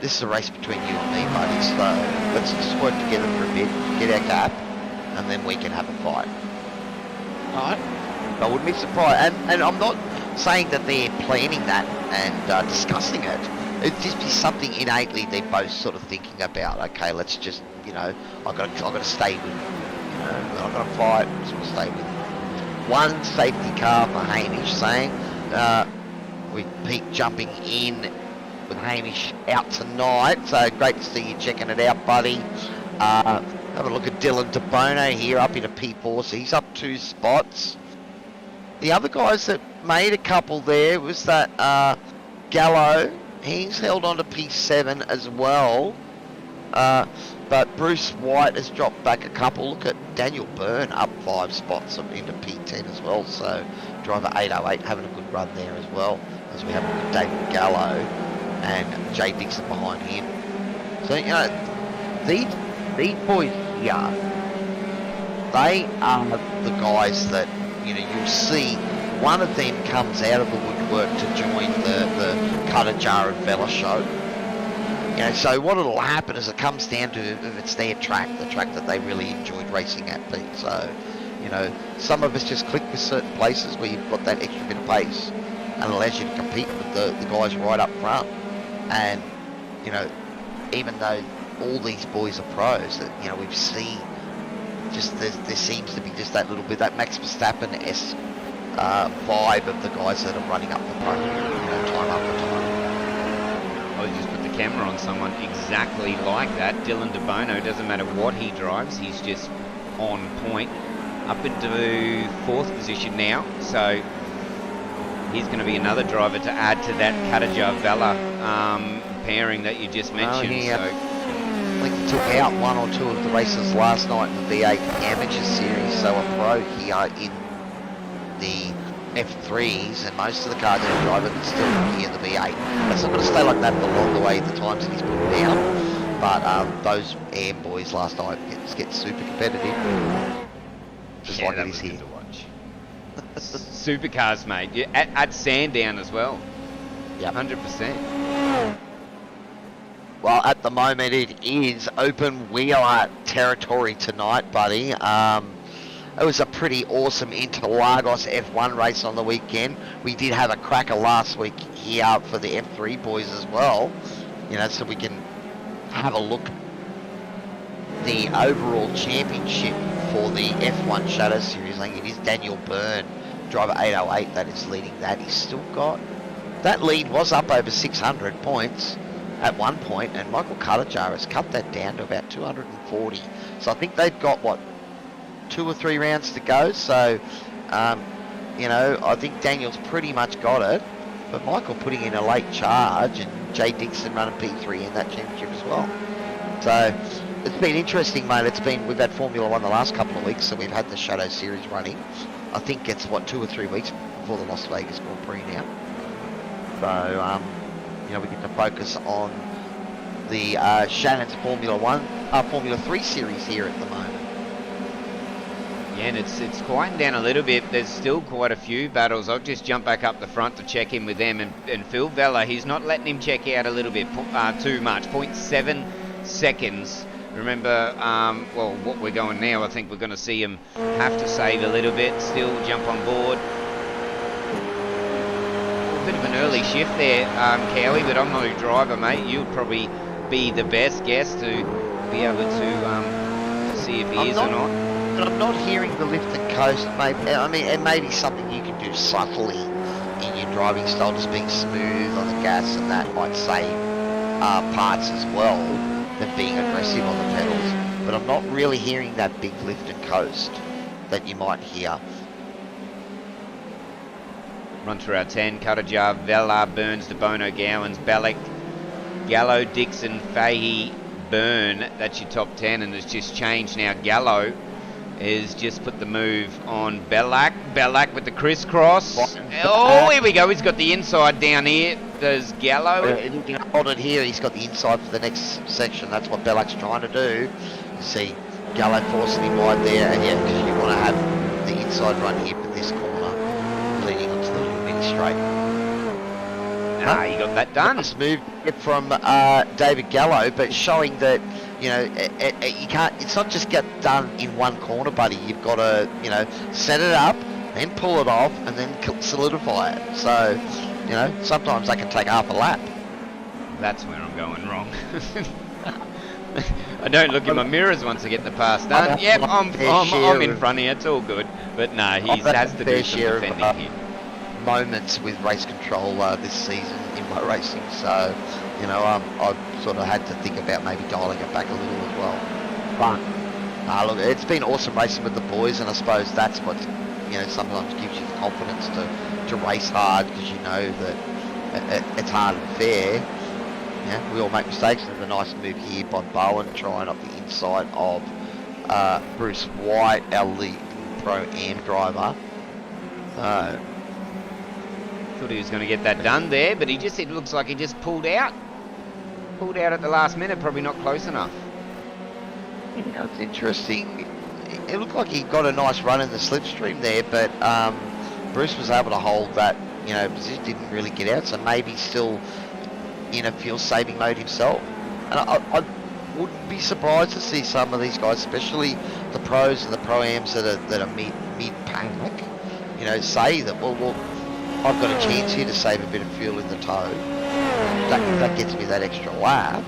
this is a race between you and me, buddy, so let's just work together for a bit, get our gap, and then we can have a fight. Alright? I wouldn't be surprised, and I'm not saying that they're planning that and discussing it. It'd just be something innately they're both sort of thinking about. Okay, let's just, you know, I've got to stay with, you know, I've got to fight, so we'll stay with one safety car for Hamish, saying with Pete jumping in with Hamish out tonight. So great to see you checking it out, buddy. Have a look at Dylan DeBono here up into P4, so he's up 2 spots. The other guys that made a couple there was that Gallo. He's held on to P7 as well. But Bruce White has dropped back a couple. Look at Daniel Byrne up 5 spots into P10 as well. So driver 808 having a good run there as well, as we have a look at David Gallo and Jay Dixon behind him. So, you know, these boys here, they are the guys that, you know, you'll see one of them comes out of the woodwork to join the Kalajar and Vela show. You know, so what will happen is it comes down to if it's their track, the track that they really enjoyed racing at, Pete. So, you know, some of us just click with certain places where you've got that extra bit of pace and allows you to compete with the guys right up front. And, you know, even though all these boys are pros, that, you know, we've seen just there seems to be just that little bit, that Max Verstappen-esque vibe of the guys that are running up the front, you know, time after time. I'll just put the camera on someone exactly like that. Dylan DeBono, doesn't matter what he drives, he's just on point. Up into 4th position now, so he's going to be another driver to add to that Kalajar-Vela pairing that you just mentioned. I think he took out 1 or 2 of the races last night in the V8 Amateur Series, so a pro here in the F3s, and most of the cars that are driving are still here in the V8. That's not going to stay like that for long, the way the times that he's put down, but those AM boys last night get super competitive, just like it is here. To watch. Supercars, mate. Yeah, at Sandown as well. Yeah, 100%. Well, at the moment it is open wheeler territory tonight, buddy. It was a pretty awesome Interlagos F1 race on the weekend. We did have a cracker last week here for the F3 boys as well. You know, so we can have a look at the overall championship for the F1 Shadow Series. I think it is Daniel Byrne, driver 808, that is leading that. He's still got... That lead was up over 600 points at one point, and Michael Cuttajar has cut that down to about 240. So I think they've got, what, 2 or 3 rounds to go. So, you know, I think Daniel's pretty much got it. But Michael putting in a late charge, and Jay Dixon running P3 in that championship as well. So it's been interesting, mate. We've had Formula 1 the last couple of weeks, so we've had the Shadow Series running. I think it's, what, 2 or 3 weeks before the Las Vegas Grand Prix now. So, you know, we get to focus on the Shannons Formula 3 series here at the moment. Yeah, and it's quieting down a little bit. There's still quite a few battles. I'll just jump back up the front to check in with them. And Phil Vella, he's not letting him check out a little bit too much. 0.7 seconds. Remember, well, what we're going now, I think we're going to see him have to save a little bit. Still jump on board. A bit of an early shift there, Cowie, but I'm no driver, mate. You'll probably be the best guess to be able to see if he is or not. But I'm not hearing the lift and coast, mate. I mean, it may be something you can do subtly in your driving style, just being smooth on the gas, and that might save parts as well than being aggressive on the pedals. But I'm not really hearing that big lift and coast that you might hear. Run through our 10, Cuttajar, Vella, Burns, DeBono, Gowans, Ballack, Gallo, Dixon, Fahey, Byrne. That's your top 10, and it's just changed now. Gallo is just put the move on Ballack. Ballack with the crisscross. Oh, here we go. He's got the inside down here. Does Gallo? Hold it here. He's got the inside for the next section. That's what Ballack's trying to do. You see Gallo forcing him wide there, and yeah, because you want to have the inside run here for this corner, leading onto the little mini straight. Ah, you got that done. Nice move from David Gallo, but showing that, you know, you can't. It's not just get done in one corner, buddy. You've got to, you know, set it up, then pull it off, and then solidify it. So, you know, sometimes that can take half a lap. That's where I'm going wrong. I don't look in my mirrors once I get the pass done. Yep, I'm in front of you. It's all good. But no, he has to do some defending here. Moments with race control this season in my racing, so you know, I've sort of had to think about maybe dialing it back a little as well. But look, it's been awesome racing with the boys, and I suppose that's what, you know, sometimes gives you the confidence to race hard, because you know that it's hard and fair. Yeah, we all make mistakes. There's a nice move here by Bowen trying up the inside of Bruce White, our lead Pro-Am driver. Thought he was going to get that done there, but it looks like he just pulled out. Pulled out at the last minute, probably not close enough. You know, it's interesting. It looked like he got a nice run in the slipstream there, but Bruce was able to hold that, you know, position, didn't really get out, so maybe still in a fuel saving mode himself. And I wouldn't be surprised to see some of these guys, especially the pros and the pro-ams that are mid-pack, you know, say that, well, I've got a chance here to save a bit of fuel in the toe. That gets me that extra lap.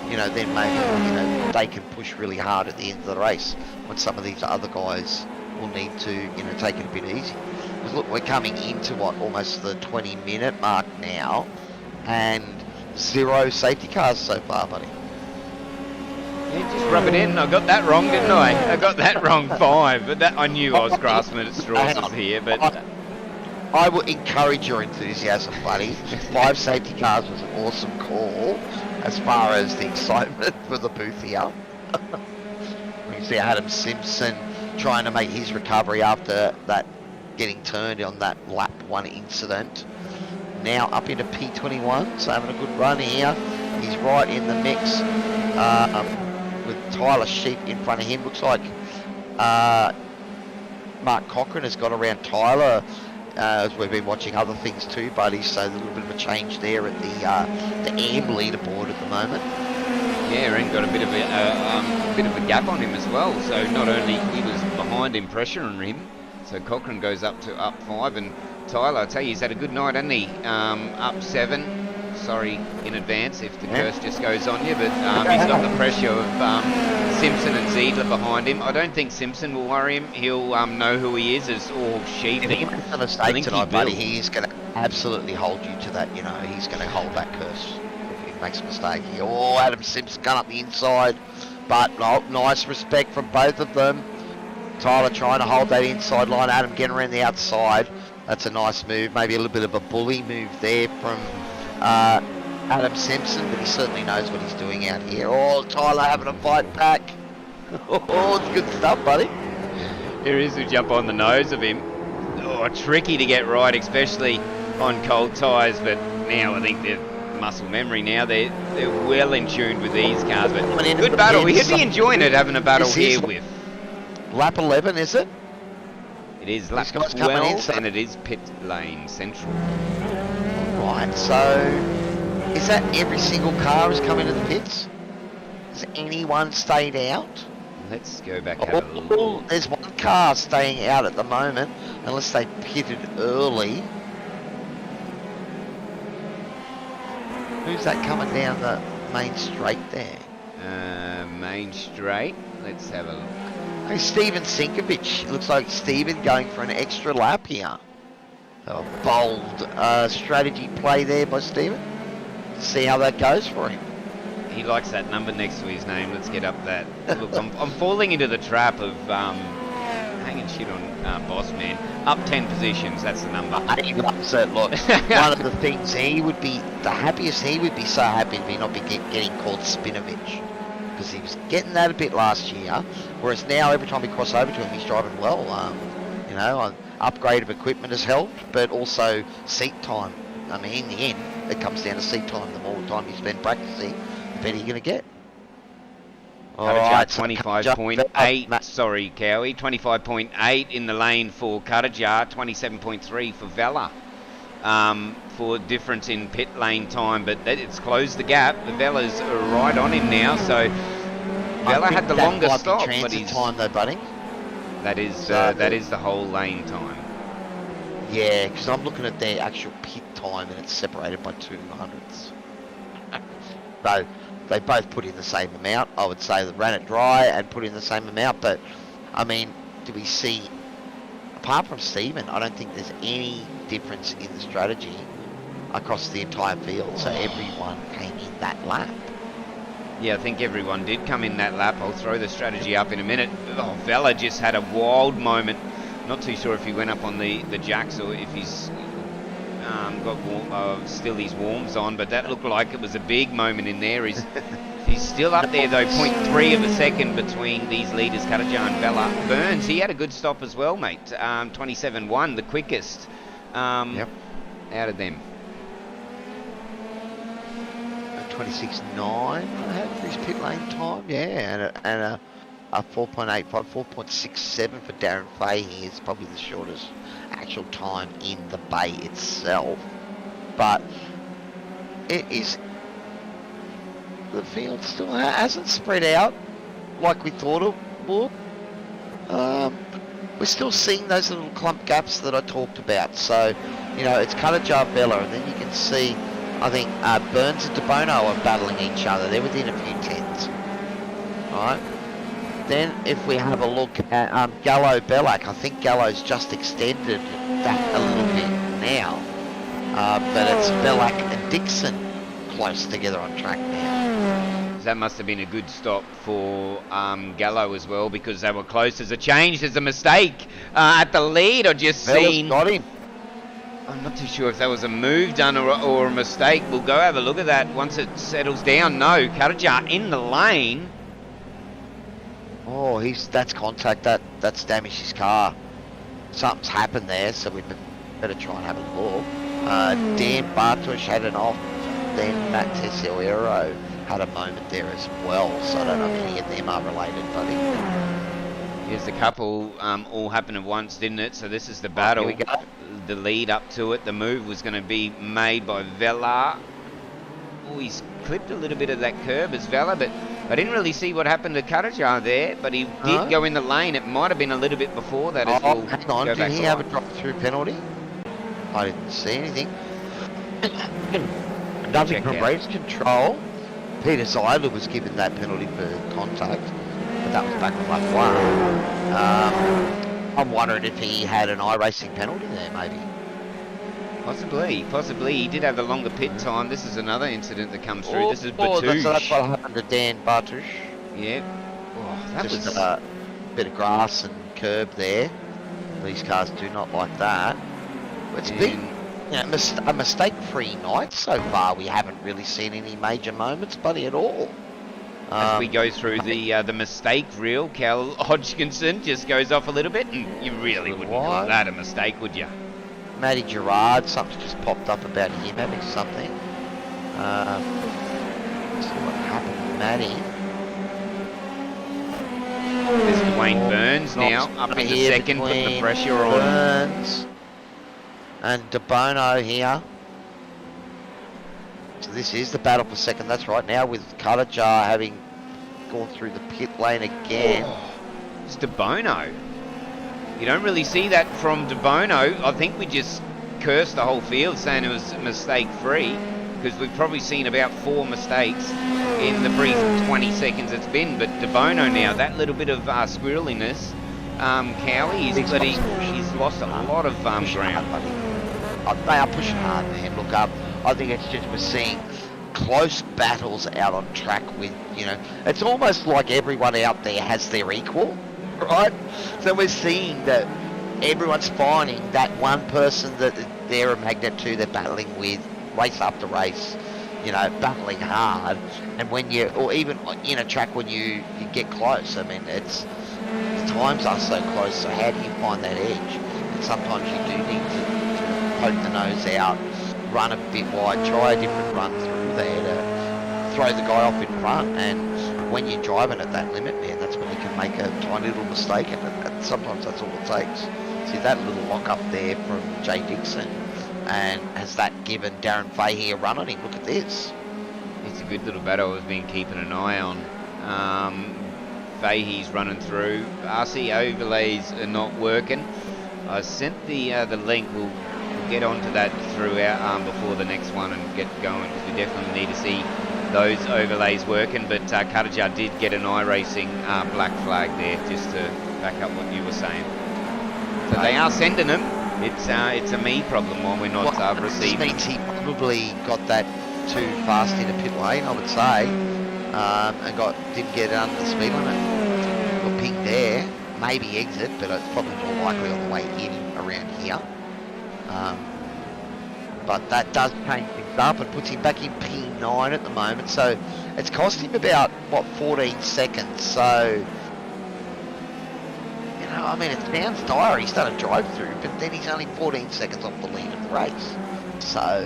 You know, then maybe, you know, they can push really hard at the end of the race when some of these other guys will need to, you know, take it a bit easy. Because look, we're coming into what, almost the 20-minute mark now, and 0 safety cars so far, buddy. Yeah, just rub it in. I got that wrong, didn't I? I got that wrong 5, but that I knew I was grasping at straws here, but. I would encourage your enthusiasm, buddy. 5 safety cars was an awesome call as far as the excitement for the booth here. You see Adam Simpson trying to make his recovery after that getting turned on that lap 1 incident. Now up into P21, so having a good run here. He's right in the mix with Tyler Sheep in front of him. Looks like Mark Cochran has got around Tyler. As we've been watching other things too, buddy, so there's a little bit of a change there at the AM leaderboard at the moment. Yeah, and got a bit of a gap on him as well. So not only he was behind him, pressuring him. So Cochrane goes up 5, and Tyler, I tell you, he's had a good night, hasn't he? Up 7. Sorry in advance if the curse just goes on you, but he's got the pressure of Simpson and Ziedler behind him. I don't think Simpson will worry him. He'll know who he is, or she. If he makes a mistake tonight, buddy, he's going to absolutely hold you to that. You know, he's going to hold that curse if he makes a mistake. Oh, Adam Simpson gun up the inside, but nice respect from both of them. Tyler trying to hold that inside line. Adam getting around the outside. That's a nice move. Maybe a little bit of a bully move there from Adam Simpson, but he certainly knows what he's doing out here. Oh, Tyler having a fight back. Oh, it's good stuff, buddy. Here is to jump on the nose of him. Oh, tricky to get right, especially on cold tyres, but now I think they're muscle memory now. They're well in tune with these cars, but good battle. He'd be enjoying it, having a battle here with... Lap 11, is it? It is lap 12, and it is pit lane central. Right, so is that every single car has come into the pits? Has anyone stayed out? Let's go back and have a look. There's one car staying out at the moment, unless they pitted early. Who's that coming down the main straight there? Main straight. Let's have a look. Hey, Steven Sinkovich. Looks like Steven going for an extra lap here. A bold strategy play there by Steven. See how that goes for him. He likes that number next to his name. Let's get up that. Look, I'm falling into the trap of hanging shit on Boss Man. Up 10 positions, that's the number. He loves it. Look, one of the things he would be, the happiest he would be, so happy to be not be getting called Spinovich. Because he was getting that a bit last year, whereas now every time we cross over to him, he's driving well. You know, upgrade of equipment has helped, but also seat time. I mean, in the end, it comes down to seat time. The more time you spend practicing, the better you're going to get. All right, 25.8. Sorry, Cowie. 25.8 in the lane for Karajar. 27.3 for Vella. For difference in pit lane time, but it's closed the gap. Vella's right on him now, so Vella had the longer stop, but he's time though, buddy. That is the whole lane time. Yeah, because I'm looking at their actual pit time, and it's separated by 200ths. So they both put in the same amount. I would say they ran it dry and put in the same amount, but I mean, do we see? Apart from Steven, I don't think there's any difference in the strategy across the entire field, so everyone came in that lap. Yeah, I think everyone did come in that lap. I'll throw the strategy up in a minute. Oh, Vella just had a wild moment. Not too sure if he went up on the jacks or if he's got still his warms on, but that looked like it was a big moment in there. He's still up there though, 0.3 of a second between these leaders, Karajar and Vella. Burns, he had a good stop as well, mate. 27.1, the quickest out of them. 26.9 I had for his pit lane time, yeah, and a 4.85, 4.67 for Darren Fahey is probably the shortest actual time in the bay itself. But it is, the field still hasn't spread out like we thought it would. We're still seeing those little clump gaps that I talked about. So, you know, it's Karajar, Vella, and then you can see, I think Burns and DeBono are battling each other. They're within a few tenths. Right? Then if we have a look at Gallo Bellac, I think Gallo's just extended that a little bit now. But it's Bellac and Dixon close together on track now. That must have been a good stop for Gallo as well, because they were close. There's a change, there's a mistake at the lead. I just seen... got him. I'm not too sure if that was a move done or a mistake. We'll go have a look at that once it settles down. No, Karajar in the lane. Oh, that's contact. That's damaged his car. Something's happened there, so we better try and have a look. Dan Bartosz had an off. Then Matt Tessellero had a moment there as well. So I don't know if any of them are related, buddy. Here's the couple all happened at once, didn't it? So this is the battle. Here we go. The lead up to it. The move was going to be made by Vella. Oh, he's clipped a little bit of that curb as well, but I didn't really see what happened to Karajar there, but he did go in the lane. It might have been a little bit before that as well. Hang on, did he have a drop-through penalty? I didn't see anything. Nothing from race control. Peter Seidler was given that penalty for contact, but that was back on lap 1. I'm wondering if he had an iRacing penalty there, maybe. Possibly. He did have a longer pit time. This is another incident that comes through. This is Batouche. That's what happened to Dan Batouche. Yeah. Oh, that Just was a bit of grass and curb there. These cars do not like that. It's been a mistake-free night so far. We haven't really seen any major moments, buddy, at all. As we go through the mistake reel, Cal Hodgkinson just goes off a little bit, and you really wouldn't call that a mistake, would you? Matty Gerard, something just popped up about him having something. Let's see what happened with Matty. There's Dwayne Burns now, up in the second, putting the pressure on. Burns and De Bono here. So this is the battle for second, that's right, now with Karajar having gone through the pit lane again. It's De Bono. You don't really see that from De Bono. I think we just cursed the whole field saying it was mistake-free, because we've probably seen about 4 mistakes in the brief 20 seconds it's been. But De Bono now, that little bit of squirreliness, Cowie, he's lost a lot of ground. They are pushing hard, man. Look up. I think it's just we're seeing close battles out on track with, it's almost like everyone out there has their equal. Right, so we're seeing that everyone's finding that one person that they're a magnet to, they're battling with, race after race, battling hard. And when or even in a track when you get close, I mean, the times are so close. So how do you find that edge? And sometimes you do need to poke the nose out, run a bit wide, try a different run through there to throw the guy off in front. And when you're driving at that limit, man, that's when you can make a tiny little mistake, and sometimes that's all it takes. See that little lock up there from Jay Dixon, and has that given Darren Fahey a run on him? Look at this. It's a good little battle I've been keeping an eye on. Fahey's running through. RC overlays are not working. I sent the link. We'll get onto that throughout before the next one and get going, because we definitely need to see those overlays working. But Karajar did get an iRacing black flag there, just to back up what you were saying. So they are sending them. It's a me problem while we're not receiving. Means he probably got that too fast in a pit lane, I would say, and didn't get it under the speed limit. Got pinged there, maybe exit, but it's probably more likely on the way in around here. But that does change things up and puts him back in P9 at the moment. So it's cost him about, 14 seconds. So, I mean, it sounds dire. He's done a drive-through, but then he's only 14 seconds off the lead of the race. So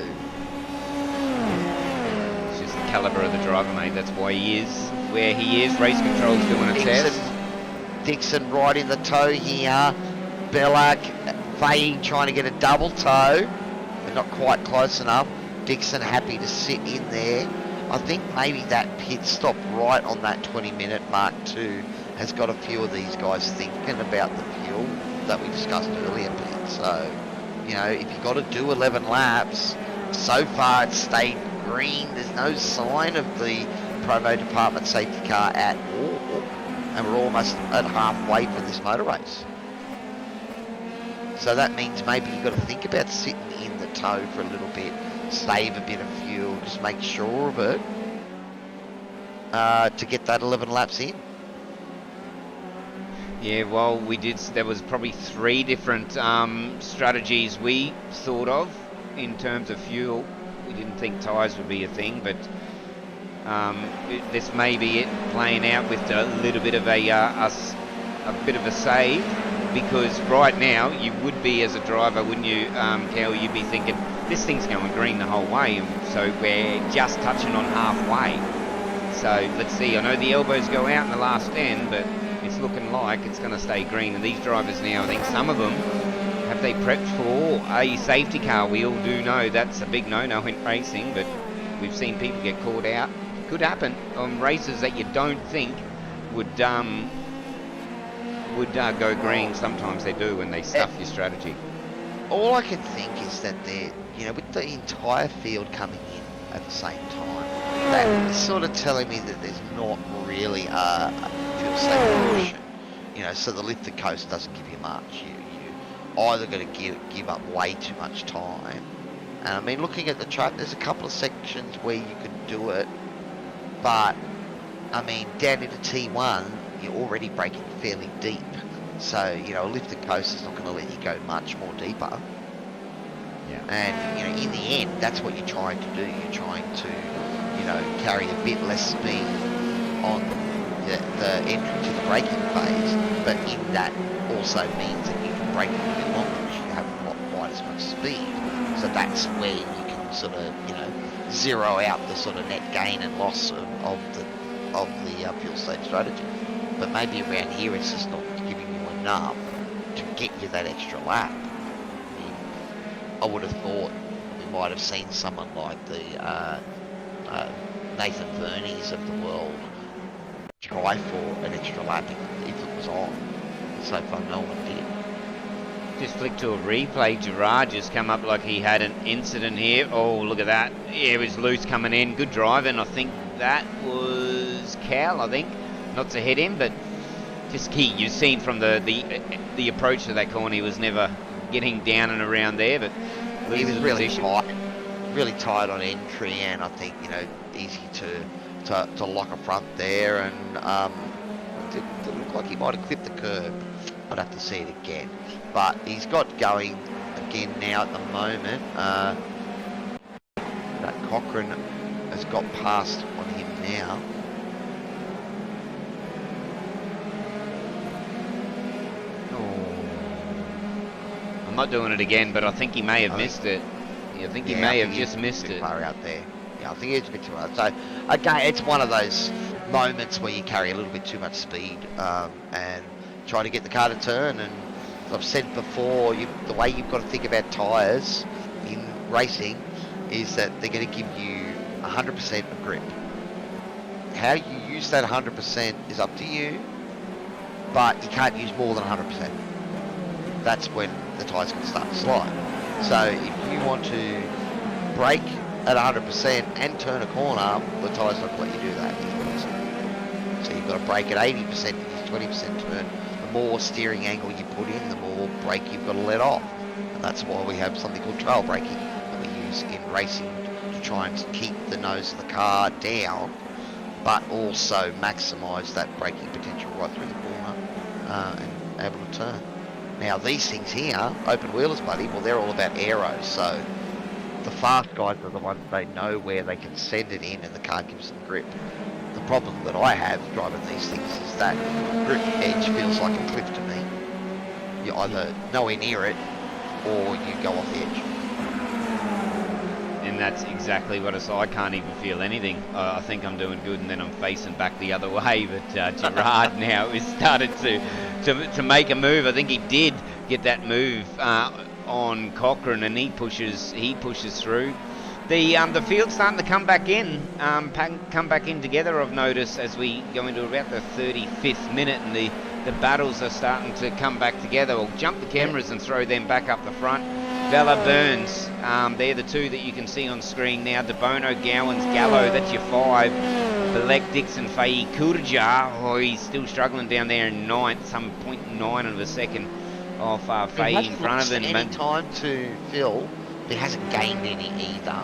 it's just the calibre of the driver, mate. That's why he is where he is. Race control's doing a test. Dixon right in the toe here. Bellac, Fahey trying to get a double toe. They're not quite close enough. Dixon happy to sit in there. I think maybe that pit stop right on that 20-minute mark too has got a few of these guys thinking about the fuel that we discussed earlier, Pete. So, if you've got to do 11 laps, so far it's stayed green. There's no sign of the promo department safety car at all. And we're almost at halfway for this motor race. So that means maybe you've got to think about sitting in the toe for a little bit, save a bit of fuel, just make sure of it to get that 11 laps in. Yeah, well, there was probably 3 different strategies we thought of in terms of fuel. We didn't think tyres would be a thing, but this may be it playing out with a little bit of a bit of a save. Because right now, you would be, as a driver, wouldn't you, Kel, you'd be thinking, this thing's going green the whole way, and so we're just touching on halfway. So let's see, I know the elbows go out in the last end, but it's looking like it's going to stay green. And these drivers now, I think some of them, have they prepped for a safety car? We all do know that's a big no-no in racing, but We've seen people get caught out. Could happen on races that you don't think would go green. Sometimes they do when they stuff your strategy. All I can think is that they're, with the entire field coming in at the same time, that is sort of telling me that there's not really a fuel saving option. So the lift the coast doesn't give you much. You either got to give up way too much time. And I mean, looking at the track, there's a couple of sections where you could do it, but I mean, down into T1, you're already breaking fairly deep. So, a lifted coast is not going to let you go much more deeper. Yeah. And, in the end, that's what you're trying to do. You're trying to, carry a bit less speed on the entry to the braking phase. But in that also means that you can brake a little bit longer because you haven't got quite as much speed. So that's where you can sort of, zero out the sort of net gain and loss of the fuel save strategy. But maybe around here it's just not giving you enough to get you that extra lap. I mean, I would have thought we might have seen someone like the Nathan Vernies of the world try for an extra lap if it was on. So far no one did. Just flick to a replay. Gerard just come up like he had an incident here. Oh, look at that. Yeah, it was loose coming in. Good driving. I think that was Cal, Not to hit him, but just key. You've seen from the approach to that corner, he was never getting down and around there, but he was really tight on entry, and I think easy to lock a front there, and it looked like he might have clipped the curb. I'd have to see it again, but he's got going again now at the moment. That Cochrane has got past on him now. I'm not doing it again, but I think he may have missed it. I think he may have just missed it. Far out there. Yeah, I think it's a bit too much. So, again, it's one of those moments where you carry a little bit too much speed and try to get the car to turn. And as I've said before, the way you've got to think about tyres in racing is that they're going to give you 100% of grip. How you use that 100% is up to you, but you can't use more than 100%. That's when the tyres can start to slide. So if you want to brake at 100% and turn a corner, the tyre's not going to let you do that. So you've got to brake at 80% with 20% turn. The more steering angle you put in, the more brake you've got to let off. And that's why we have something called trail braking that we use in racing to try and keep the nose of the car down, but also maximise that braking potential right through the corner and able to turn. Now these things here, open wheelers, buddy, well, they're all about aero, so the fast guys are the ones they know where they can send it in and the car gives them grip. The problem that I have driving these things is that grip edge feels like a cliff to me. You're either nowhere near it or you go off the edge. And that's exactly what I can't even feel anything. I think I'm doing good, and then I'm facing back the other way. But Gerard now has started to make a move. I think he did get that move on Cochrane, and he pushes through. The field's starting to come back in, together. I've noticed as we go into about the 35th minute, and the battles are starting to come back together. We'll jump the cameras and throw them back up the front. Bella Burns, they're the two that you can see on screen now. De Bono, Gowans, Gallo, that's your 5. Belek, Dixon, Faye, Kurja, he's still struggling down there in 9th, some 0.9 of a second off Faye in front of him. Any time to fill, but he hasn't gained any either.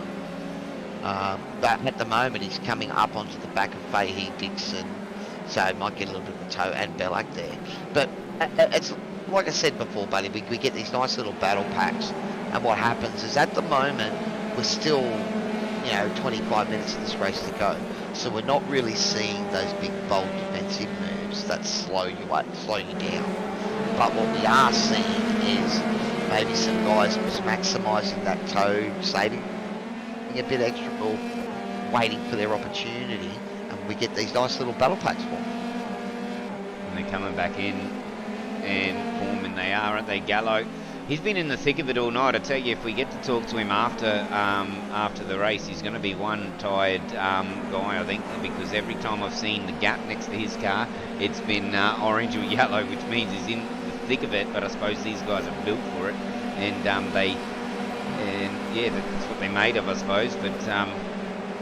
But at the moment, he's coming up onto the back of Faye, Dixon, so it might get a little bit of a toe, and Belak there. But it's like I said before, buddy, we get these nice little battle packs. And what happens is at the moment, we're still, 25 minutes of this race to go. So we're not really seeing those big, bold defensive moves that slow you down. But what we are seeing is maybe some guys just maximising that toe, saving a bit extra ball, waiting for their opportunity. And we get these nice little battle packs for them. And they're coming back in and forming they are, aren't they? Gallo He's been in the thick of it all night. I tell you, if we get to talk to him after the race, he's going to be one tired guy, I think, because every time I've seen the gap next to his car, it's been orange or yellow, which means he's in the thick of it. But I suppose these guys are built for it, and yeah, that's what they're made of, I suppose. But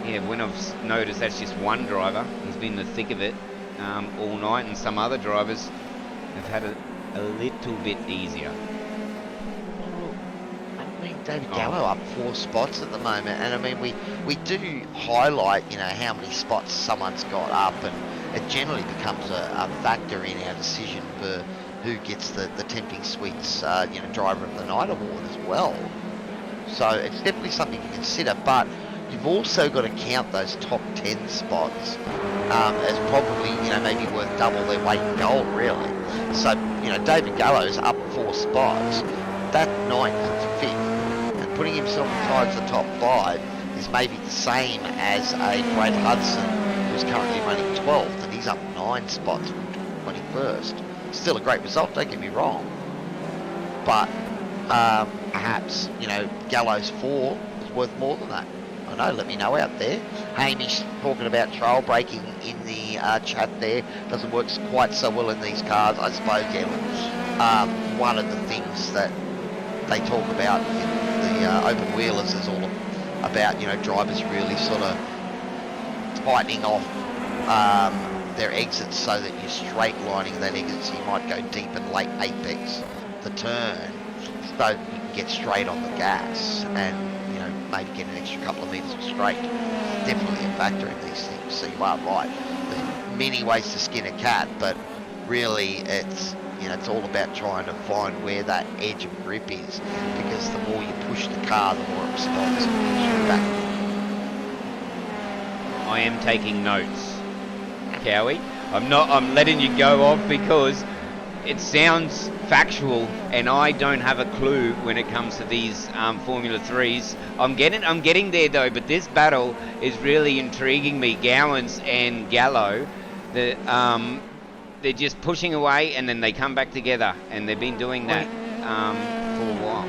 yeah, when I've noticed that's just one driver, he's been in the thick of it all night, and some other drivers have had it a little bit easier. David Gallo up 4 spots at the moment, and I mean we do highlight, you know, how many spots someone's got up, and it generally becomes a factor in our decision for who gets the Tempting Sweets you know, Driver of the Night award as well. So it's definitely something to consider, but you've also got to count those top 10 spots as probably, you know, maybe worth double their weight in gold, really. So, you know, David Gallo's up 4 spots, that's 9th and 5th. Putting himself inside the top 5 is maybe the same as a Brad Hudson, who's currently running 12th, and he's up 9 spots from 21st. Still a great result, don't get me wrong. But perhaps, you know, Gallo's 4 is worth more than that. I know, let me know out there. Hamish talking about trail braking in the chat there. Doesn't work quite so well in these cars, I suppose. Yeah, one of the things that they talk about in the open wheelers is all about, you know, drivers really sort of tightening off their exits so that you're straight lining that exit, so you might go deep and late apex the turn, so you can get straight on the gas and, you know, maybe get an extra couple of metres of straight. It's definitely a factor in these things, so you are right. There's many ways to skin a cat, but really it's, you know, it's all about trying to find where that edge of grip is, because the more you push the car, the more it responds and pushes you back. I am taking notes, Cowie. I'm letting you go off because it sounds factual, and I don't have a clue when it comes to these Formula 3s. I'm getting there though, but this battle is really intriguing me. Gowans and Gallo, they're just pushing away, and then they come back together, and they've been doing that for a while.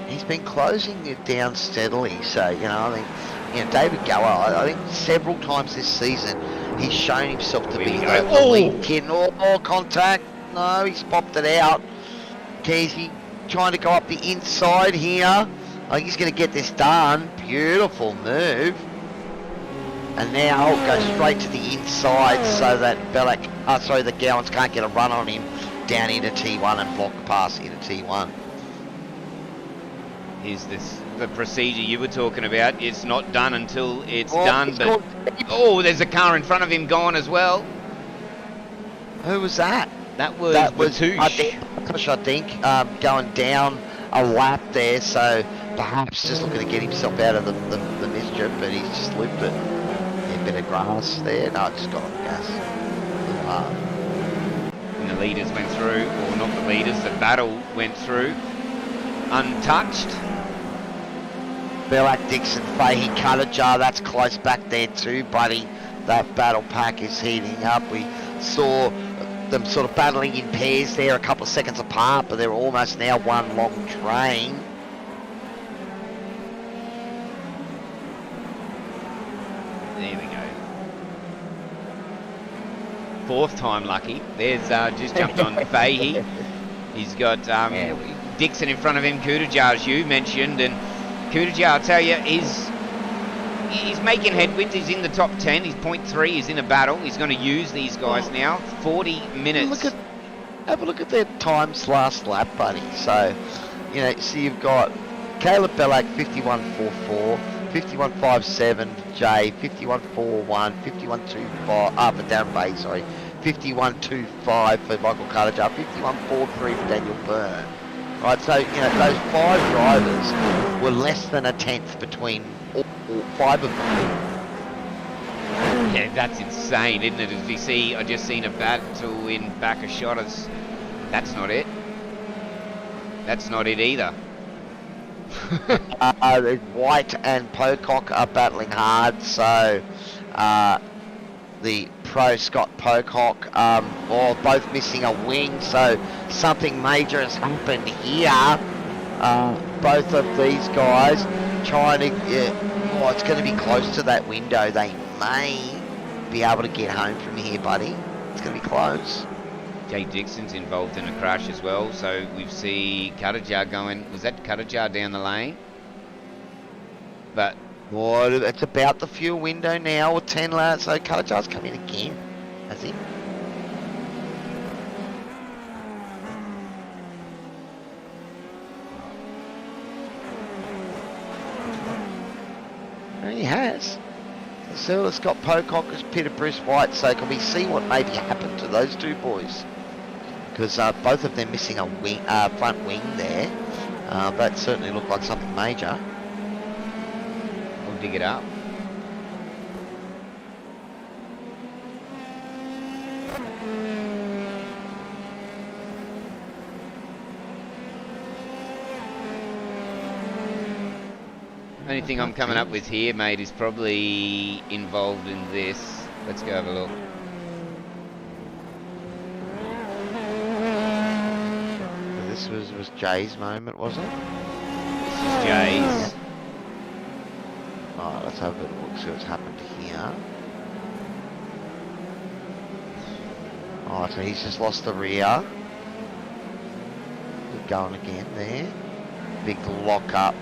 He's been closing it down steadily, so, you know, I think, you know, David Gallo, I think several times this season he's shown himself to be the lead kid. Oh, contact. No, he's popped it out. Casey trying to go up the inside here. I think he's going to get this done. Beautiful move. And now go straight to the inside so that the Gowans can't get a run on him down into T1 and block the pass into T1. Here's the procedure you were talking about. It's not done until it's done. But there's a car in front of him gone as well. Who was that? That was Tush, I think, going down a lap there. So perhaps just looking to get himself out of the mischief, but he's just looped it. A bit of grass there. No, just got on the gas. And the leaders went through, or not the leaders, the battle went through untouched. Belak, Dixon, Fahey, Cuttajar, that's close back there too, buddy. That battle pack is heating up. We saw them sort of battling in pairs there, a couple of seconds apart, but they're almost now one long train. There we go. 4th time lucky. There's just jumped on Fahey. He's got Dixon in front of him, Kudajar, as you mentioned, and Kudajar, I'll tell you, he's making headwinds. He's in the top 10. He's 0.3. He's in a battle. He's going to use these guys now. 40 minutes. Have a look at their times last lap, buddy. So, you know, so you've got Caleb Belak 51.44, 51.57 Jay, 51.41, 51.25 for Darren Bay, sorry, 51.25 for Michael Cuttajar, 51.43 for Daniel Byrne. Right, so, you know, those 5 drivers were less than a tenth between all 5 of them. Yeah, that's insane, isn't it? As you see, I just seen a battle in back of Shotters. That's not it. That's not it either. White and Pocock are battling hard, so the pro Scott Pocock both missing a wing, so something major has happened here. Both of these guys trying to, it's going to be close to that window. They may be able to get home from here, buddy. It's going to be close. Jay Dixon's involved in a crash as well, so we see Karajar going. Was that Karajar down the lane? But It's about the fuel window now with 10 laps. So Karajar's come in again, has he? And he has. So Scott Pocock has pitted Bruce White. So can we see what maybe happened to those two boys? Because both of them missing a wing, front wing there. That certainly looked like something major. we'll dig it up. Only thing I'm coming up with here, mate, is probably involved in this. Let's go have a look. This was Jay's moment, was it? This is Jay's. Alright, let's have a look, see what's happened here. Alright, so he's just lost the rear. Good going again there. Big lock up.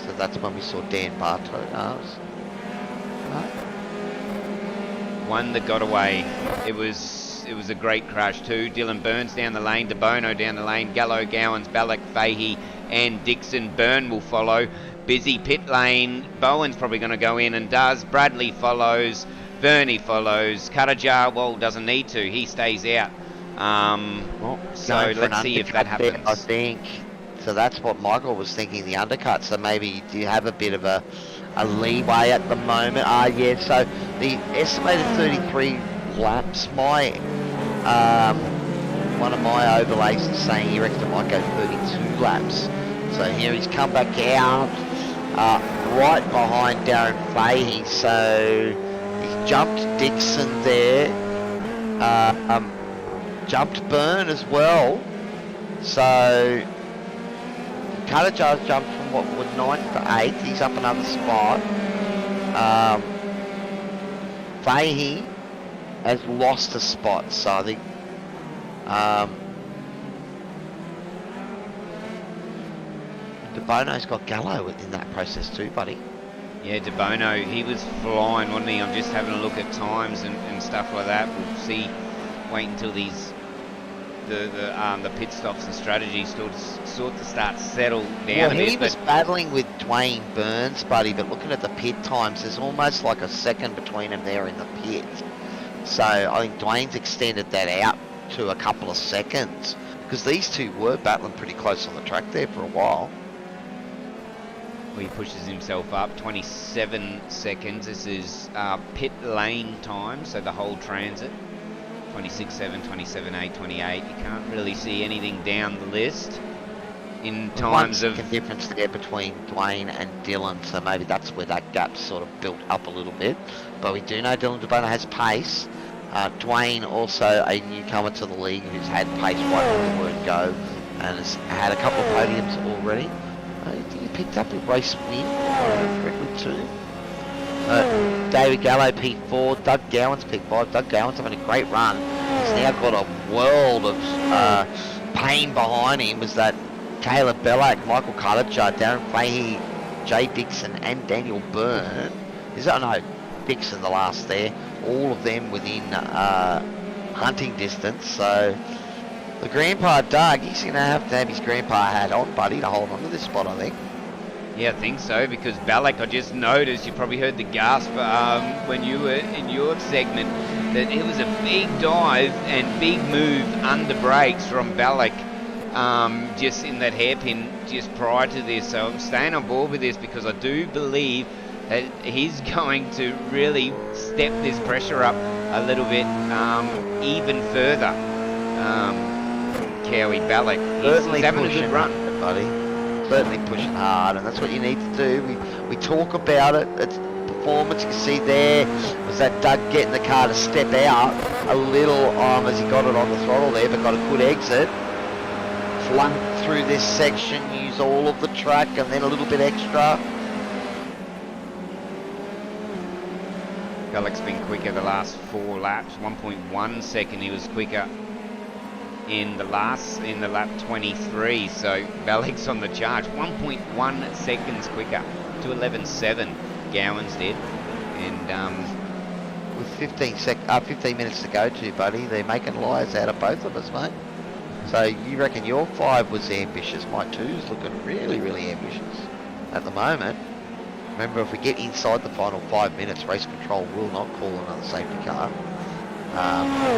So that's when we saw Dan Bartos. One that got away. It was a great crash too. Dylan Burns down the lane, DeBono down the lane, Gallo, Gowans, Ballack, Fahey and Dixon. Byrne will follow. Busy pit lane. Bowen's probably going to go in and does. Bradley follows. Bernie follows. Karajar, well, doesn't need to. He stays out. So let's see if that happens. There, I think. So that's what Michael was thinking, the undercut. So maybe you have a bit of a leeway at the moment. Yeah, so the estimated 33 laps, one of my overlays is saying he reckons it might go 32 laps. So here he's come back out, right behind Darren Fahey. So he's jumped Dixon there, jumped Byrne as well. So Karajar's jumped from what was 9th to 8th. He's up another spot. Fahey has lost a spot, so I think DeBono's got Gallo in that process too, buddy. Yeah, DeBono, he was flying, wasn't he? I'm just having a look at times and stuff like that. We'll see. Wait until these the pit stops and strategy sort to start settle down a bit. He was battling with Dwayne Burns, buddy, but looking at the pit times, there's almost like a second between them there in the pit. So I think Dwayne's extended that out to a couple of seconds because these two were battling pretty close on the track there for a while. He pushes himself up 27 seconds. This is pit lane time, so the whole transit. 26.7, 27.8, 28. You can't really see anything down the list in times of... One difference there between Dwayne and Dylan, so maybe that's where that gap sort of built up a little bit. But we do know Dylan DeBono has pace. Dwayne also a newcomer to the league who's had pace right from the word go and has had a couple of podiums already. I think he picked up a race win, if I remember correctly too. David Gallo P4, Doug Gowan's P5. Doug Gowan's having a great run. He's now got a world of pain behind him. Was that Caleb Bellack, Michael Karajar, Darren Fahey, Jay Dixon and Daniel Byrne. Dixon the last there. All of them within hunting distance. So the grandpa Doug, he's going to have his grandpa hat on, buddy, to hold on to this spot, I think. Yeah, I think so, because Ballack, I just noticed, you probably heard the gasp when you were in your segment, that it was a big dive and big move under brakes from Ballack just in that hairpin just prior to this. So I'm staying on board with this because I do believe that he's going to really step this pressure up a little bit even further. Cowie Ballack, he's having a good run. Buddy. Certainly pushing hard, and that's what you need to do. We talk about it. It's performance. You can see there was that Doug getting the car to step out a little as he got it on the throttle there, but got a good exit. blunt through this section, use all of the track and then a little bit extra. Bellick's been quicker the last 4 laps. 1.1 second he was quicker in the lap 23. So Bellick's on the charge. 1.1 seconds quicker to 11.7. Gowan's did, and with 15 minutes to go to, buddy, they're making liars out of both of us, mate. So you reckon your 5 was ambitious? My 2's looking really, really ambitious at the moment. Remember, if we get inside the final 5 minutes, race control will not call another safety car.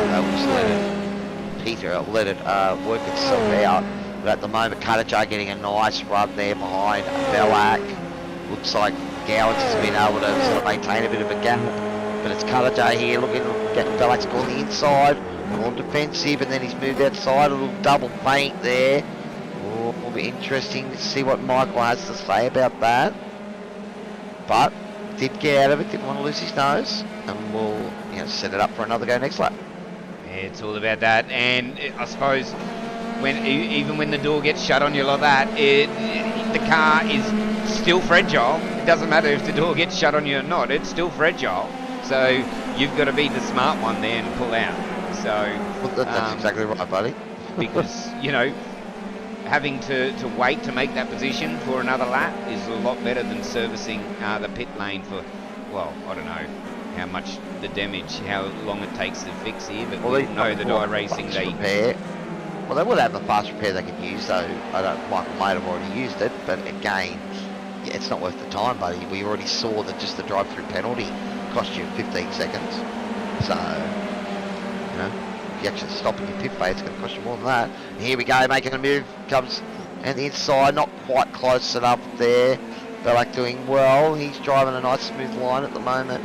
They'll just let it work itself out. But at the moment, Katajar getting a nice run there behind Bellac. Looks like Gowans has been able to sort of maintain a bit of a gap. But it's Katajar here looking, getting Bellac's on the inside, more defensive, and then he's moved outside, a little double feint there. Oh, will be interesting to see what Michael has to say about that. But did get out of it, didn't want to lose his nose, and we'll set it up for another go next lap. Yeah, it's all about that. And I suppose even when the door gets shut on you like that, the car is still fragile. It doesn't matter if the door gets shut on you or not, it's still fragile. So you've got to be the smart one there and pull out. So that's exactly right, buddy. Because having to wait to make that position for another lap is a lot better than servicing the pit lane for, well, I don't know how much the damage, how long it takes to fix here, but we know that iRacing, well, they would have a fast repair they could use, though. Michael might have already used it, but again, it's not worth the time, buddy. We already saw that just the drive-through penalty cost you 15 seconds. So, if you actually stop in your pit fade, it's going to cost you more than that. And here we go, making a move, comes and the inside, not quite close enough there. Bellac doing well. He's driving a nice smooth line at the moment.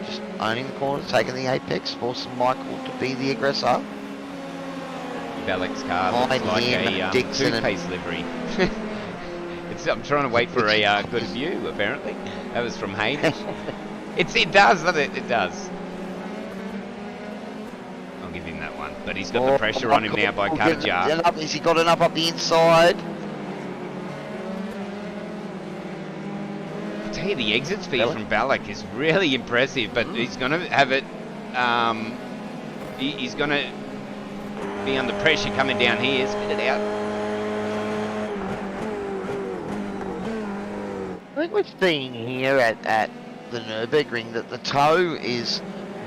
Just owning the corners, taking the apex, forcing Michael to be the aggressor. Bellac's car looks like a toothpaste livery. I'm trying to wait for a good view, apparently. That was from Hamish. It does, doesn't it? It does. I'll give him that one. But he's got the pressure on him now by Katajar. Has he got enough up the inside? I tell you, the exit speed from Bellac is really impressive, but he's going to have it... he's going to be under pressure coming down here. Spit it out. I think we're seeing here at the Nürburgring that the toe is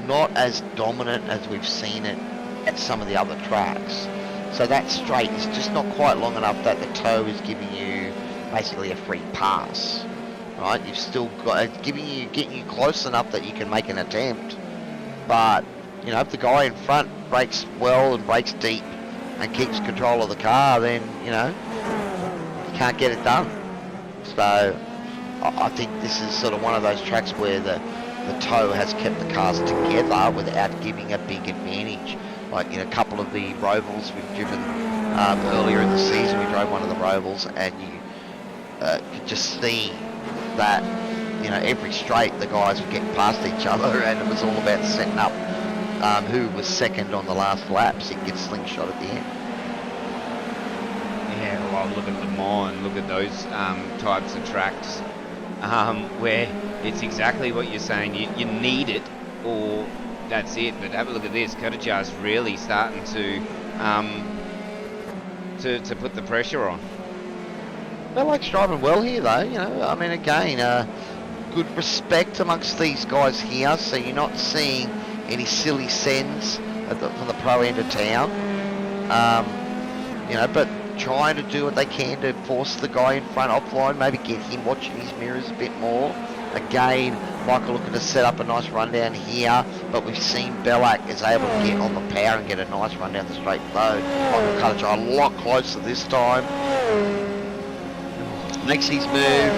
not as dominant as we've seen it at some of the other tracks. So that straight is just not quite long enough that the toe is giving you basically a free pass, right? You've still got getting you close enough that you can make an attempt. But if the guy in front brakes well and brakes deep and keeps control of the car, then you can't get it done. So I think this is sort of one of those tracks where the toe has kept the cars together without giving a big advantage. Like in a couple of the Rovals we've driven earlier in the season, we drove one of the Rovals, and you could just see that every straight the guys were getting past each other, and it was all about setting up who was second on the last lap so you could get slingshot at the end. Yeah, well, look at Le Mans, look at those types of tracks. Where it's exactly what you're saying. You need it, or that's it. But have a look at this. Katajar's really starting to put the pressure on. Bellac's driving well here, though. I mean, again, good respect amongst these guys here. So you're not seeing any silly sends from the pro end of town. But trying to do what they can to force the guy in front offline, maybe get him watching his mirrors a bit more. Again, Michael looking to set up a nice run down here, but we've seen Bellac is able to get on the power and get a nice run down the straight road. Michael Katajar a lot closer this time. Makes his move.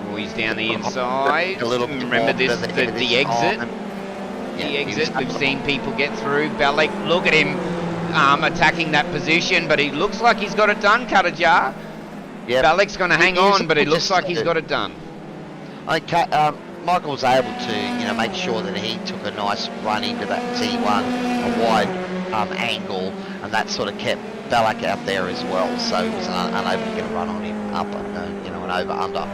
Oh, he's down the inside. A little bit Remember this, the exit. The exit, we've seen people get through. Bellac, look at him attacking that position, but he looks like he's got it done, Katajar. Yep. Bellac's going to hang on, but it looks like he's got it done. Michael was able to, make sure that he took a nice run into that T1, a wide angle, and that sort of kept Ballack out there as well. So he was unable to get a run on him up, an over-under.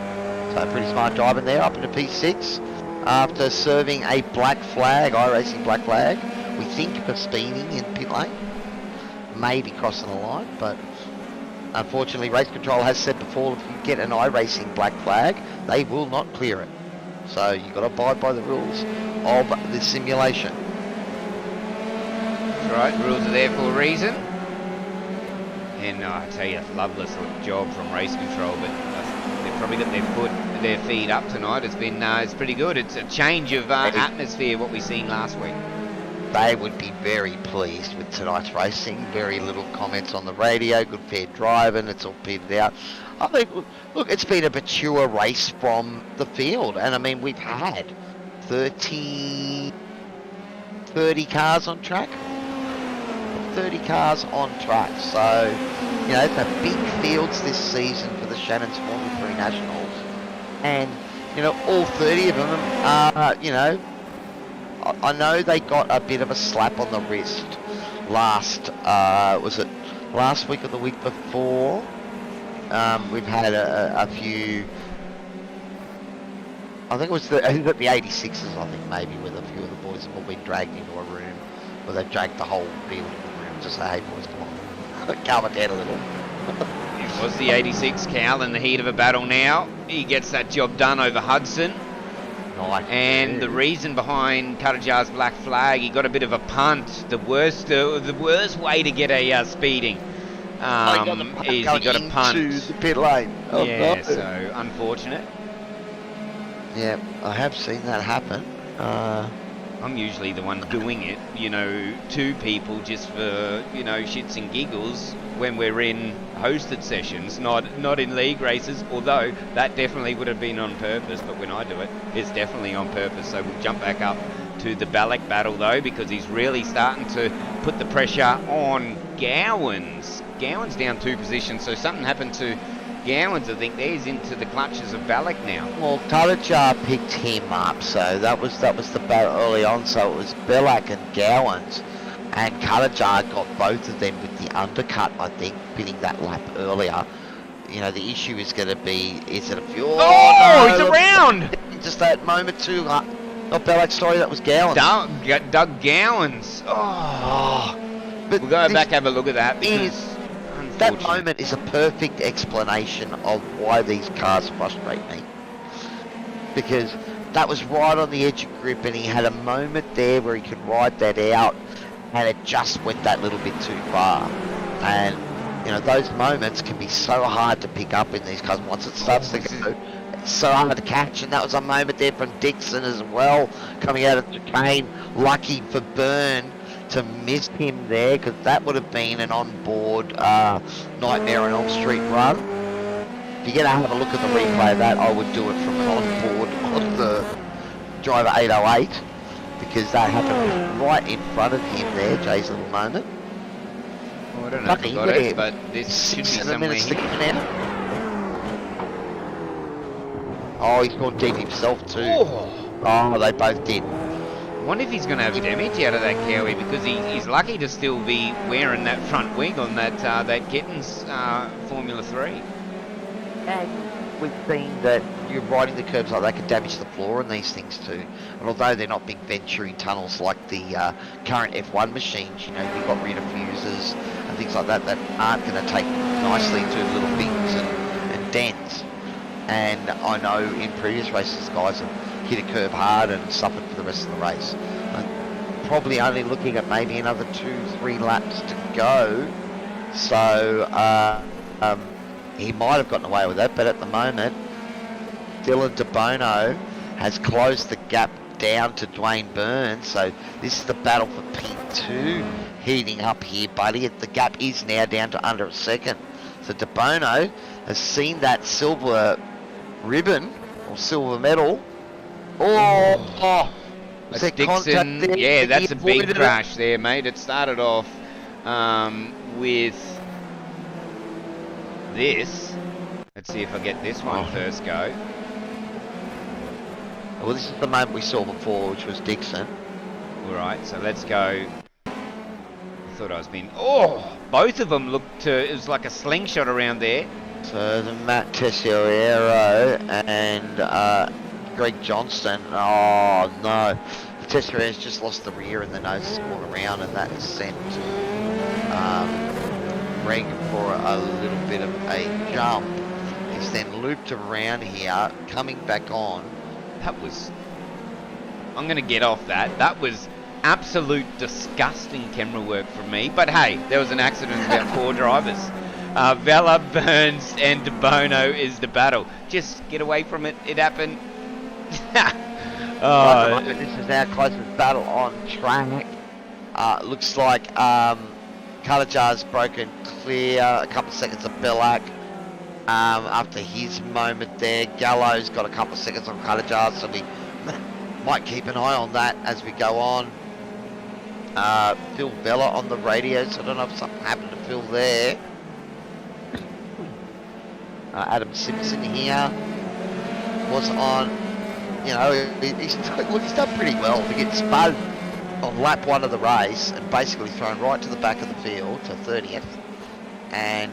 So pretty smart driving there, up into P6. After serving a black flag, iRacing black flag, we think for speeding in pit lane. Maybe crossing the line, but unfortunately race control has said before, if you get an iRacing black flag, they will not clear it. So you've got to abide by the rules of the simulation. That's right, rules are there for a reason. And I tell you, loveless job from race control, but they've probably got their feet up tonight. It's pretty good. It's a change of atmosphere, what we seen last week. They would be very pleased with tonight's racing. Very little comments on the radio, good fair driving, it's all pitted out. I think, look, it's been a mature race from the field, and I mean, we've had 30 cars on track. 30 cars on track, so, the big fields this season for the Shannons F3 Nationals, and, all 30 of them are, I know they got a bit of a slap on the wrist was it last week or the week before? We've had a few, I think it was the 86s, I think, maybe, with a few of the boys have all been dragged into a room, where they've dragged the whole field into the room to say, hey boys, come on, calm it down a little. It was the 86 Cal in the heat of a battle now. He gets that job done over Hudson. Nice. And the reason behind Karajar's black flag, he got a bit of a punt. The worst way to get a speeding is he got a punt into the pit lane. Oh, yeah, no. so unfortunate. Yeah, I have seen that happen. I'm usually the one doing it, to people just for, shits and giggles when we're in hosted sessions, not in league races, although that definitely would have been on purpose, but when I do it, it's definitely on purpose. So we'll jump back up to the Ballack battle though, because he's really starting to put the pressure on Gowans. Gowans down 2 positions, so something happened to Gowans. I think there's into the clutches of Ballack now. Well, Karajar picked him up, so that was the battle early on. So it was Ballack and Gowans, and Karajar got both of them with the undercut, I think, pitting that lap earlier. The issue is going to be, is it a fuel? Oh, no, he's around! Just that moment too. Not Ballack, sorry, that was Gowans. Doug Gowans. Oh. But we'll go back have a look at that, because that moment is a perfect explanation of why these cars frustrate me. Because that was right on the edge of grip, and he had a moment there where he could ride that out, and it just went that little bit too far. And, those moments can be so hard to pick up in these cars once it starts to go. It's so hard to catch, and that was a moment there from Dixon as well, coming out of chicane. Lucky for Byrne to miss him there, because that would have been an on-board Nightmare on Elm Street run. If you're going to have a look at the replay of that, I would do it from an on-board on the driver 808, because that happened right in front of him there, Jay's little moment. I don't know if I got it, but this should be 7 somewhere minutes to here. go now. Oh, he's gone deep himself too. Oh, they both did. I wonder if he's going to have damage out of that Cowie, because he's lucky to still be wearing that front wing on that Gittins Formula 3. And we've seen that you're riding the curbs like that can damage the floor and these things too. And although they're not big venturing tunnels like the current F1 machines, you've got rear diffusers and things like that aren't going to take nicely to little things and dents. And I know in previous races guys have hit a curb hard and suffered for the rest of the race. Probably only looking at maybe another 2-3 laps to go. So he might have gotten away with that, but at the moment, Dylan De Bono has closed the gap down to Dwayne Burns. So this is the battle for P2 heating up here, buddy. The gap is now down to under a second. So De Bono has seen that silver ribbon or silver medal. Was there Dixon, contact there? yeah, that's He a big avoided crash there, mate. It started off with this. Let's see if I get this one first go. Well, this is the moment we saw before, which was Dixon. All right, so let's go. I thought I was being... Oh, both of them looked to... It was like a slingshot around there. So the Matt Tessariero and Greg Johnston. Oh no, Tessariero's just lost the rear and the nose is going around, and that has sent Greg for a little bit of a jump. He's then looped around here, coming back on. That was... I'm going to get off that. That was absolute disgusting camera work from me. But hey, there was an accident about 4 drivers. Vela, Burns and De Bono is the battle. Just get away from it. It happened. This is our closest battle on track. Looks like Kalajar's broken clear. A couple of seconds of Bellac. After his moment there, Gallo's got a couple of seconds on Kalajar, so we might keep an eye on that as we go on. Phil Vela on the radio, so I don't know if something happened to Phil there. Adam Simpson here was on, you know, he's done pretty well to get spud on lap 1 of the race and basically thrown right to the back of the field to 30th, and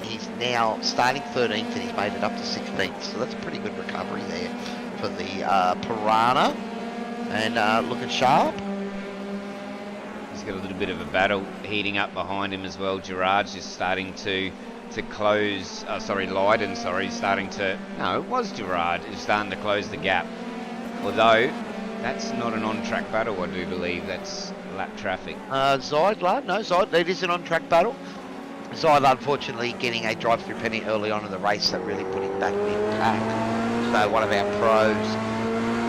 he's now starting 13th and he's made it up to 16th, so that's a pretty good recovery there for the Piranha, and looking sharp. He's got a little bit of a battle heating up behind him as well. Gerard's just starting to close, Lydon, starting to, no, it was Gerard, is starting to close the gap. Although, that's not an on-track battle, I do believe, that's lap traffic. Zide, it is an on-track battle. Zide, unfortunately, getting a drive-through penny early on in the race that really put him back mid-pack. So one of our pros,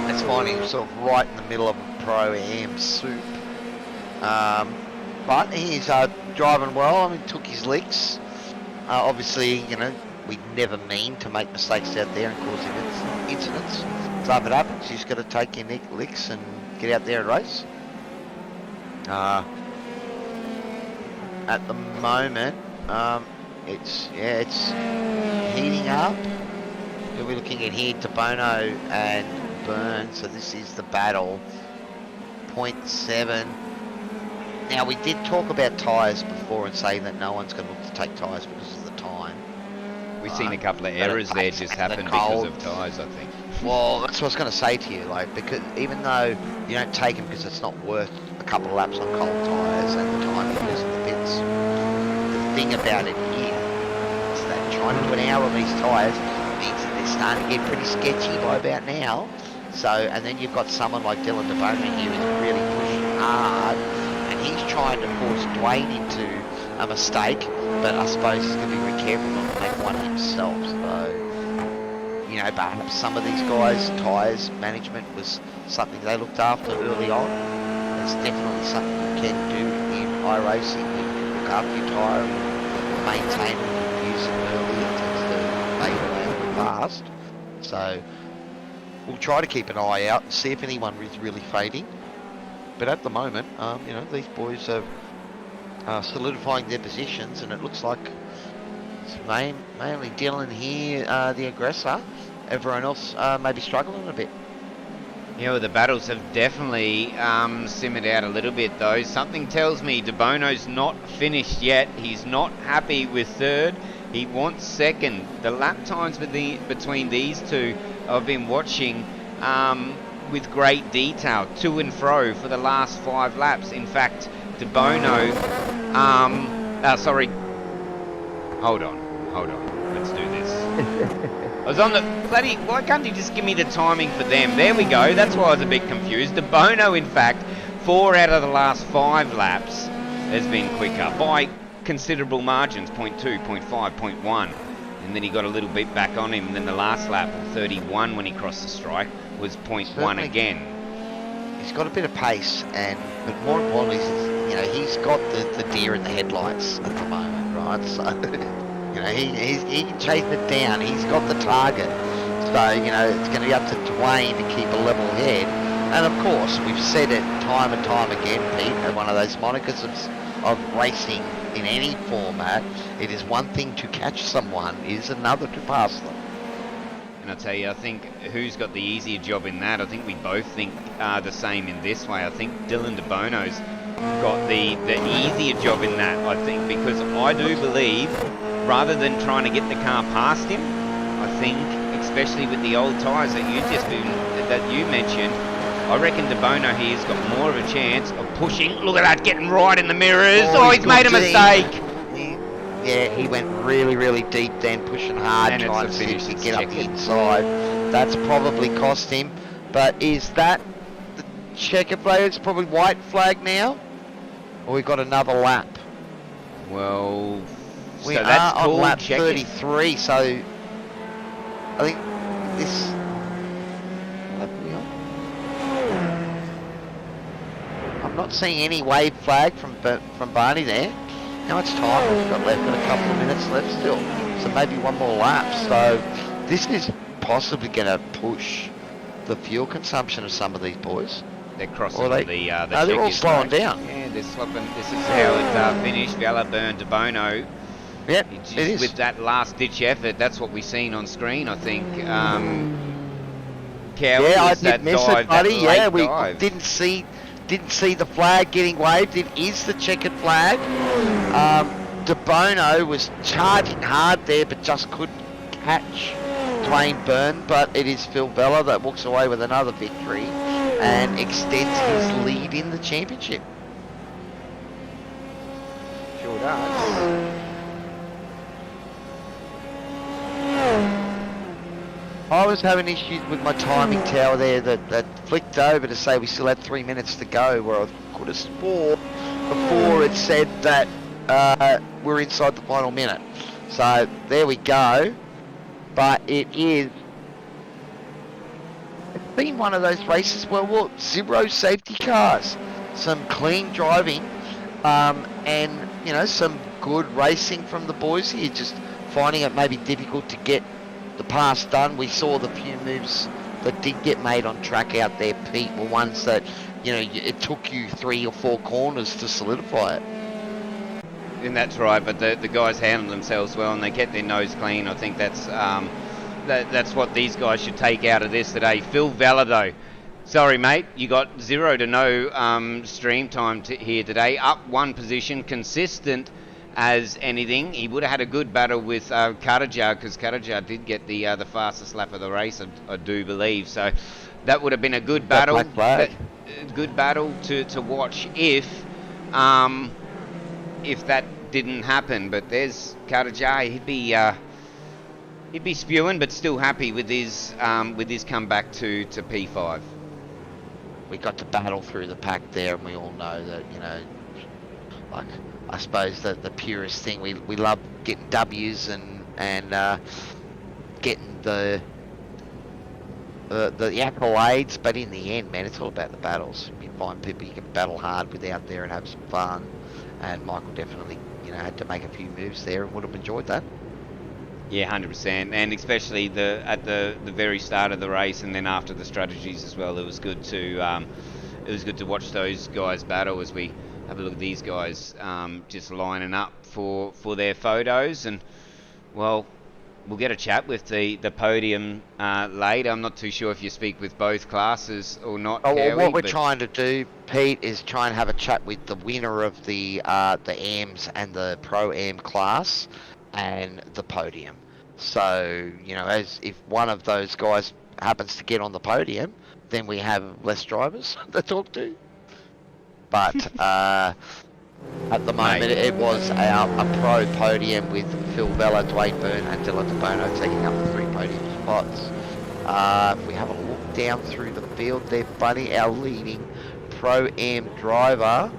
that's finding himself right in the middle of a pro-am soup. But he's driving well. I mean, took his licks. Obviously, you know, we never mean to make mistakes out there and cause incidents. So if it happens, you just got to take your licks and get out there and race. At the moment, it's heating up. We're looking at here to Bono and Burns. So this is the battle. 0.7. Now, we did talk about tyres before and say that no one's going to look to take tyres because of the time. We've seen a couple of errors there just happen because of tyres, I think. Well, that's what I was going to say to you, like, because even though you don't take them because it's not worth a couple of laps on cold tyres and the time because of the pits, the thing about it is that trying to do an hour on these tyres means that they're starting to get pretty sketchy by about now. So, and then you've got someone like Dylan DeBona here who's really pushing hard. He's trying to force Dwayne into a mistake, but I suppose he's going to be very careful not to make one himself. So, you know, perhaps some of these guys, tyres management was something they looked after early on. It's definitely something you can do in iRacing. You look after your tyre and maintain and use it early. It tends to fade away fast. So, we'll try to keep an eye out and see if anyone is really fading. But at the moment, you know, these boys are solidifying their positions, and it looks like it's mainly Dylan here, the aggressor. Everyone else may be struggling a bit. Yeah, well, the battles have definitely simmered out a little bit, though. Something tells me De Bono's not finished yet. He's not happy with third. He wants second. The lap times between these two I've been watching with great detail, to and fro for the last 5 laps. In fact, De Bono, hold on, let's do this. I was on the bloody, why can't you just give me the timing for them? There we go, that's why I was a bit confused. De Bono, in fact, 4 out of the last 5 laps has been quicker by considerable margins, 0.2, 0.5, 0.1. And then he got a little bit back on him, and then the last lap, 31 when he crossed the strike, was 0.1 again. He's got a bit of pace, but more importantly, you know, he's got the deer in the headlights at the moment, right? So, you know, he can chase it down. He's got the target. So, you know, it's going to be up to Dwayne to keep a level head. And of course, we've said it time and time again, Pete, and one of those monikers of racing in any format, it is one thing to catch someone, it is another to pass them. And I tell you, I think who's got the easier job in that? I think we both think the same in this way. I think Dylan De Bono's got the easier job in that, I think, because I do believe, rather than trying to get the car past him, I think, especially with the old tyres that you mentioned, I reckon De Bono here's got more of a chance of pushing. Look at that, getting right in the mirrors. Oh, he's made a mistake. Yeah, he went really, really deep then, pushing hard, And trying it's to the see if finish, he it's get up the checkered. inside. That's probably cost him. But is that the checkered flag? It's probably white flag now? Or we got another lap? Well, We so are that's on called lap checkered. 33, so I think this... lap are we on? I'm not seeing any wave flag from Barney there. How much time we've got left? Got a couple of minutes left still. So maybe one more lap. So this is possibly going to push the fuel consumption of some of these boys. They're crossing Or they- the no, they're all checkers slowing track. down. Yeah, they're swapping. This is how it finished. Vela burned De Bono. Yep, It's it just is. with that last-ditch effort, that's what we've seen on screen, I think. Cowie, Yeah, I is that did miss dive, it, buddy. that Yeah, late we dive. didn't see the flag getting waved. It is the checkered flag. De Bono was charging hard there, but just couldn't catch Dwayne Byrne. But it is Phil Vella that walks away with another victory and extends his lead in the championship. Sure does. I was having issues with my timing tower there that flicked over to say we still had 3 minutes to go, where I could have swore before it said that we're inside the final minute. So there we go. But it's been one of those races where, well, 0 safety cars, some clean driving, and, you know, some good racing from the boys here, just finding it maybe difficult to get the pass done. We saw the few moves that did get made on track out there, Pete, were ones that, you know, it took you 3 or 4 corners to solidify it. And that's right, but the guys handled themselves well and they kept their nose clean. I think that's that's what these guys should take out of this today. Phil Vella, though, sorry mate, you got 0 to no stream time here today. Up 1 position, consistent as anything. He would have had a good battle with Karajar, because Karajar did get the fastest lap of the race, I do believe. So that would have been a good battle. Black flag. Good battle to watch if that didn't happen. But there's Karajar. He'd be spewing, but still happy with his comeback to P5. We got to battle through the pack there, and we all know that, you know, like, I suppose that the purest thing, we love getting W's and getting the accolades, but in the end, man, it's all about the battles. You find people you can battle hard with out there and have some fun, and Michael definitely, you know, had to make a few moves there and would have enjoyed that. Yeah, 100%, and especially at the very start of the race, and then after the strategies as well. It was good to watch those guys battle as we have a look at these guys just lining up for their photos. And well, we'll get a chat with the podium later. I'm not too sure if you speak with both classes or not. Oh, well, Cowie, what we're but trying to do, Pete, is try and have a chat with the winner of the AMs and the Pro AM class and the podium. So, you know, as if one of those guys happens to get on the podium, then we have less drivers to talk to. But at the moment, it was a pro podium with Phil Vella, Dwayne Byrne and Dylan De Bono taking up the 3 podium spots. If we have a look down through the field there, buddy, our leading Pro-Am driver.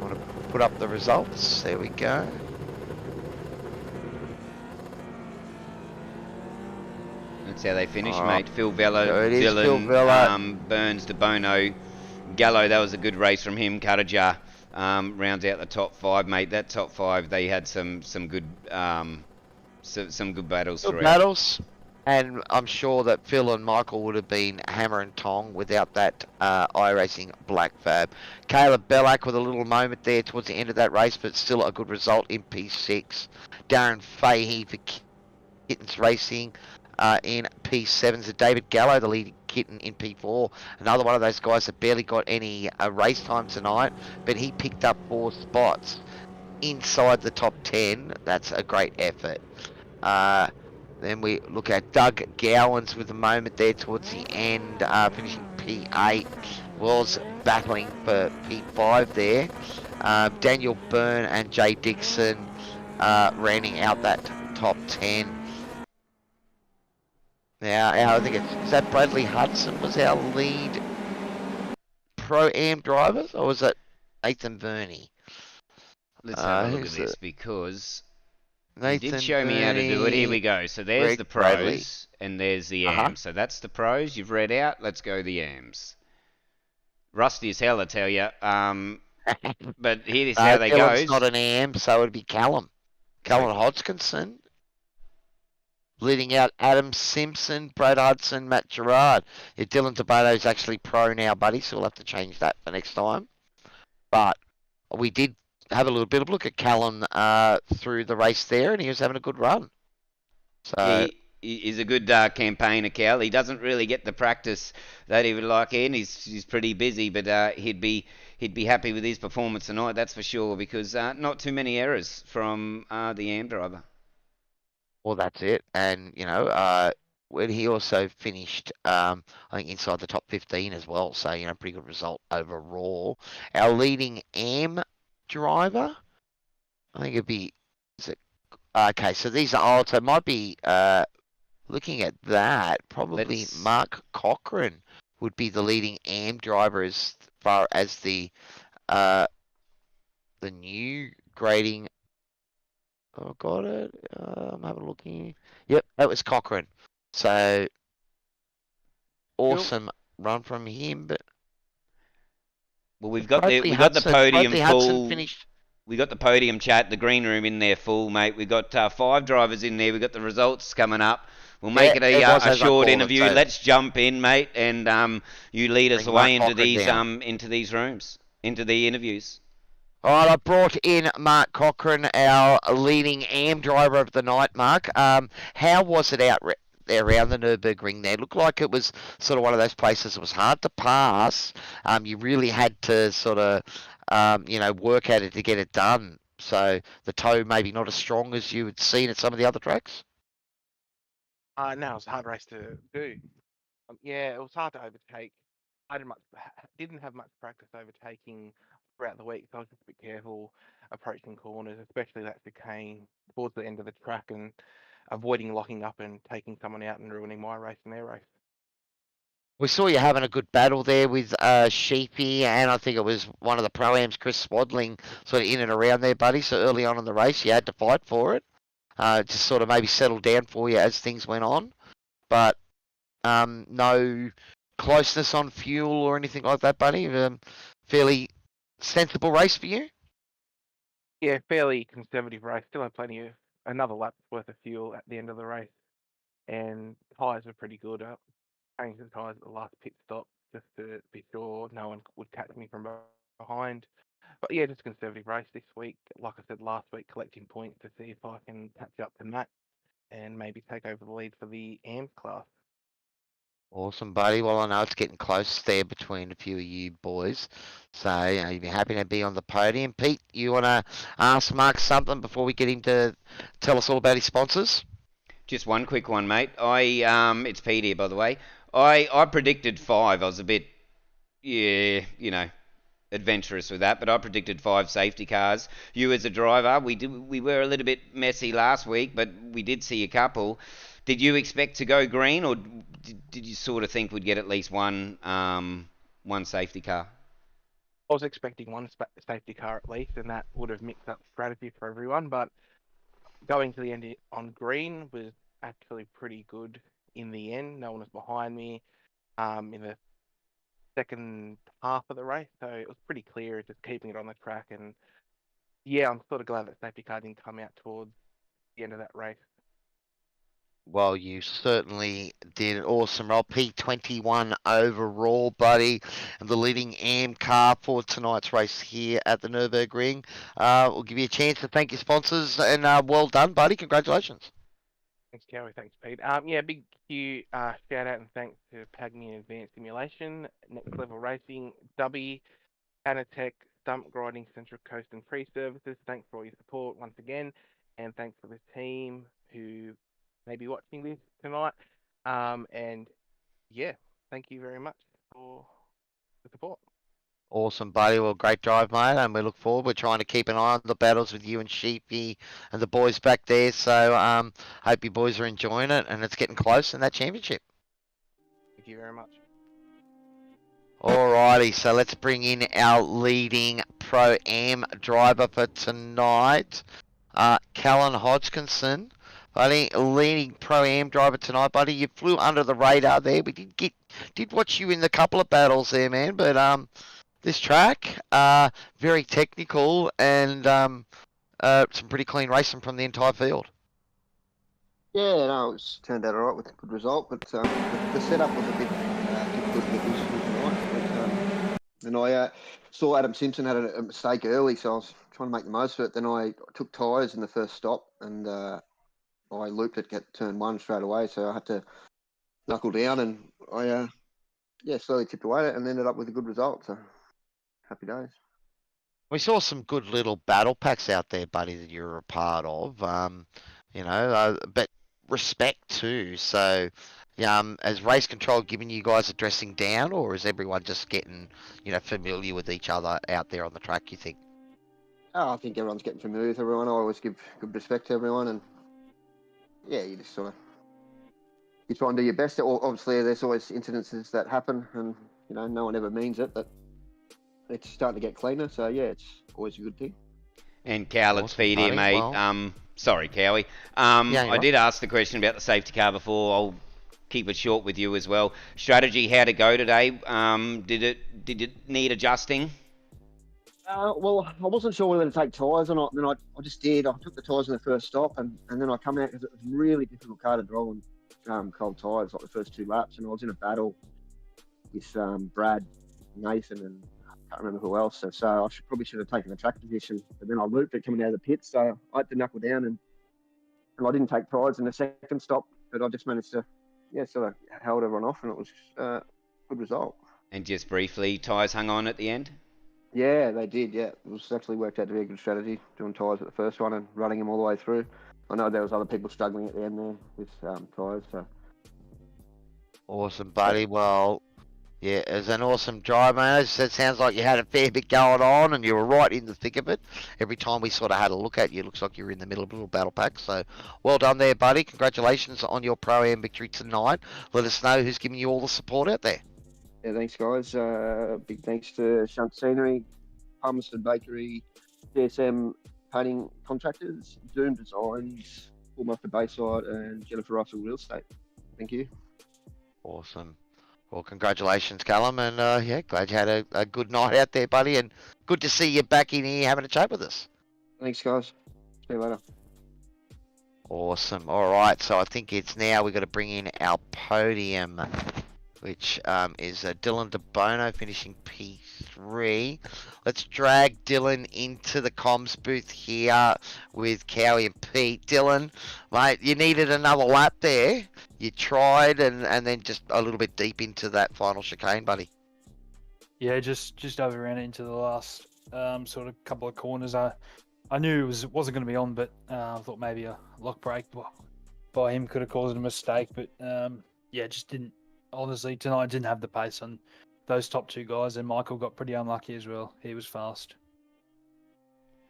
Want to put up the results? There we go. that's how they finish, mate. Phil Vella, So it is Dylan, Phil Vella. Burns, De Bono, Gallo. That was a good race from him. Karajar rounds out the top 5, mate. That top 5, they had some good some good battles Good throughout. battles. And I'm sure that Phil and Michael would have been hammer and tong without that iRacing Black Fab. Caleb Bellac with a little moment there towards the end of that race, but still a good result in P6. Darren Fahey for Kittens Racing in P7s. And David Gallo, the leading kitten in P4. Another one of those guys that barely got any race time tonight, but he picked up 4 spots inside the top 10. That's a great effort. Then we look at Doug Gowans with a moment there towards the end, finishing P8. Was battling for P5 there. Daniel Byrne and Jay Dixon rounding out that top 10. Now, I think is that Bradley Hudson was our lead Pro-Am driver, or was it Nathan Burney? Let's have a look at this because you did show me how to do it. Here we go. So there's Greg the pros Bradley. and there's the AMs. So that's the pros you've read out. Let's go the AMs. Rusty as hell, I tell you. But here's how they go. It's not an AM, so it'd be Callum. Callum Hodgkinson. Leading out Adam Simpson, Brad Hudson, Matt Gerard. Yeah, Dylan Tabato's actually pro now, buddy, so we'll have to change that for next time. But we did have a little bit of a look at Callum through the race there, and he was having a good run. So he's a good campaigner, Cal. He doesn't really get the practice that he would like in. He's pretty busy, but he'd be happy with his performance tonight, that's for sure, because not too many errors from the AM driver. Well, that's it. And, you know, when he also finished, I think, inside the top 15 as well. So, you know, pretty good result overall. Our leading AM driver, I think it'd be, okay, so these are, so it might be, looking at that, probably Mark Cochran would be the leading AM driver as far as the new grading. Oh, got it. I'm having a look here. Yep, that was Cochran. So awesome run from him. But well, we got the podium full. We got the podium chat, the green room in there full, mate. We got 5 drivers in there. We got the results coming up. We'll make it a short interview. Let's jump in, mate, and you lead us away into these rooms, into the interviews. All right, I brought in Mark Cochran, our leading AM driver of the night. Mark, how was it out there around the Nürburgring there? It looked like it was sort of one of those places that was hard to pass. You really had to sort of, you know, work at it to get it done. So the toe maybe not as strong as you had seen at some of the other tracks? No, it was a hard race to do. Yeah, it was hard to overtake. I didn't have much practice overtaking throughout the week, so I was just a bit careful approaching corners, especially that chicane towards the end of the track, and avoiding locking up and taking someone out and ruining my race and their race. We saw you having a good battle there with Sheepy, and I think it was one of the Pro-Ams, Chris Swadling, sort of in and around there, buddy. So early on in the race, you had to fight for it. Just sort of maybe settled down for you as things went on. But no closeness on fuel or anything like that, buddy. Fairly sensible race for you? Yeah, fairly conservative race. Still have plenty of another lap's worth of fuel at the end of the race. And tyres were pretty good. I changed the tyres at the last pit stop just to be sure no one would catch me from behind. But yeah, just a conservative race this week. Like I said last week, collecting points to see if I can catch up to Matt and maybe take over the lead for the AMS class. Awesome, buddy. Well, I know it's getting close there between a few of you boys. So, you know, you'd be happy to be on the podium. Pete, you want to ask Mark something before we get him to tell us all about his sponsors? Just one quick one, mate. It's Pete here, by the way. I predicted 5. I was a bit, adventurous with that, but I predicted 5 safety cars. You as a driver, we were a little bit messy last week, but we did see a couple. Did you expect to go green, or did you sort of think we'd get at least one safety car? I was expecting one safety car at least, and that would have mixed up strategy for everyone. But going to the end on green was actually pretty good in the end. No one was behind me in the second half of the race, so it was pretty clear just keeping it on the track. And yeah, I'm sort of glad that safety car didn't come out towards the end of that race. Well, you certainly did an awesome role. P21 overall, buddy. And the leading AM car for tonight's race here at the Nurburgring. We'll give you a chance to thank your sponsors, and well done, buddy. Congratulations. Thanks, Cowie. Thanks, Pete. Yeah, big shout out and thanks to Pagny Advanced Simulation, Next Level Racing, Dubby, Anatech, Stump Grinding, Central Coast and Free Services. Thanks for all your support once again, and thanks for the team who may be watching this tonight. And yeah, thank you very much for the support. Awesome, buddy. Well, great drive, mate, and we look forward. We're trying to keep an eye on the battles with you and Sheepy and the boys back there. So, hope you boys are enjoying it, and it's getting close in that championship. Thank you very much. Alrighty, so let's bring in our leading Pro-Am driver for tonight, Callan Hodgkinson. Buddy, leading Pro-Am driver tonight, buddy. You flew under the radar there. We did watch you in the couple of battles there, man. But this track, very technical and some pretty clean racing from the entire field. Yeah, no, it's turned out all right with a good result, but the setup was a bit difficult to get used to tonight. Then I saw Adam Simpson had a mistake early, so I was trying to make the most of it. Then I took tyres in the first stop, and I looped it, get turn one straight away, so I had to knuckle down, and I slowly tipped away and ended up with a good result. So happy days. We saw some good little battle packs out there, buddy, that you're a part of. But respect too. So, has race control given you guys a dressing down, or is everyone just getting, familiar with each other out there on the track, you think? I think everyone's getting familiar with everyone. I always give good respect to everyone, and yeah, you just sort of you try and do your best. Obviously, there's always incidences that happen, and no one ever means it, but it's starting to get cleaner. So yeah, it's always a good thing. And Cal, it's Pete here, mate. Well, Sorry, Cowie. I did ask the question about the safety car before. I'll keep it short with you as well. Strategy, how to go today? Did it need adjusting? Well, I wasn't sure whether to take tyres or not. Then I just did. I took the tyres in the first stop, and then I come out because it was a really difficult car to drive on cold tyres, like the first 2 laps. And I was in a battle with Brad, Nathan, and I can't remember who else. So I probably should have taken the track position. But then I looped it coming out of the pit, so I had to knuckle down, and I didn't take tyres in the second stop. But I just managed to, sort of held everyone off, and it was a good result. And just briefly, tyres hung on at the end? Yeah, they did, yeah. It was actually worked out to be a good strategy, doing tyres at the first one and running them all the way through. I know there was other people struggling at the end there with tyres, so. Awesome, buddy. Well, yeah, it was an awesome drive, man. It sounds like you had a fair bit going on and you were right in the thick of it. Every time we sort of had a look at you, it looks like you were in the middle of a little battle pack. So, well done there, buddy. Congratulations on your Pro-Am victory tonight. Let us know who's giving you all the support out there. Yeah, thanks, guys. Big thanks to Shunt Scenery, Palmerston Bakery, DSM Painting Contractors, Doom Designs, Bullmuster Bayside, and Jennifer Russell Real Estate. Thank you. Awesome. Well, congratulations, Callum, and glad you had a good night out there, buddy, and good to see you back in here having a chat with us. Thanks, guys. See you later. Awesome. All right, so I think it's now we've got to bring in our podium, which is Dylan DeBono finishing P3. Let's drag Dylan into the comms booth here with Cowie and Pete. Dylan, mate, you needed another lap there. You tried and then just a little bit deep into that final chicane, buddy. Yeah, just overran it into the last sort of couple of corners. I knew it wasn't going to be on, but I thought maybe a lock brake by him could have caused a mistake. But just didn't. Honestly, tonight didn't have the pace on those top 2 guys, and Michael got pretty unlucky as well. He was fast.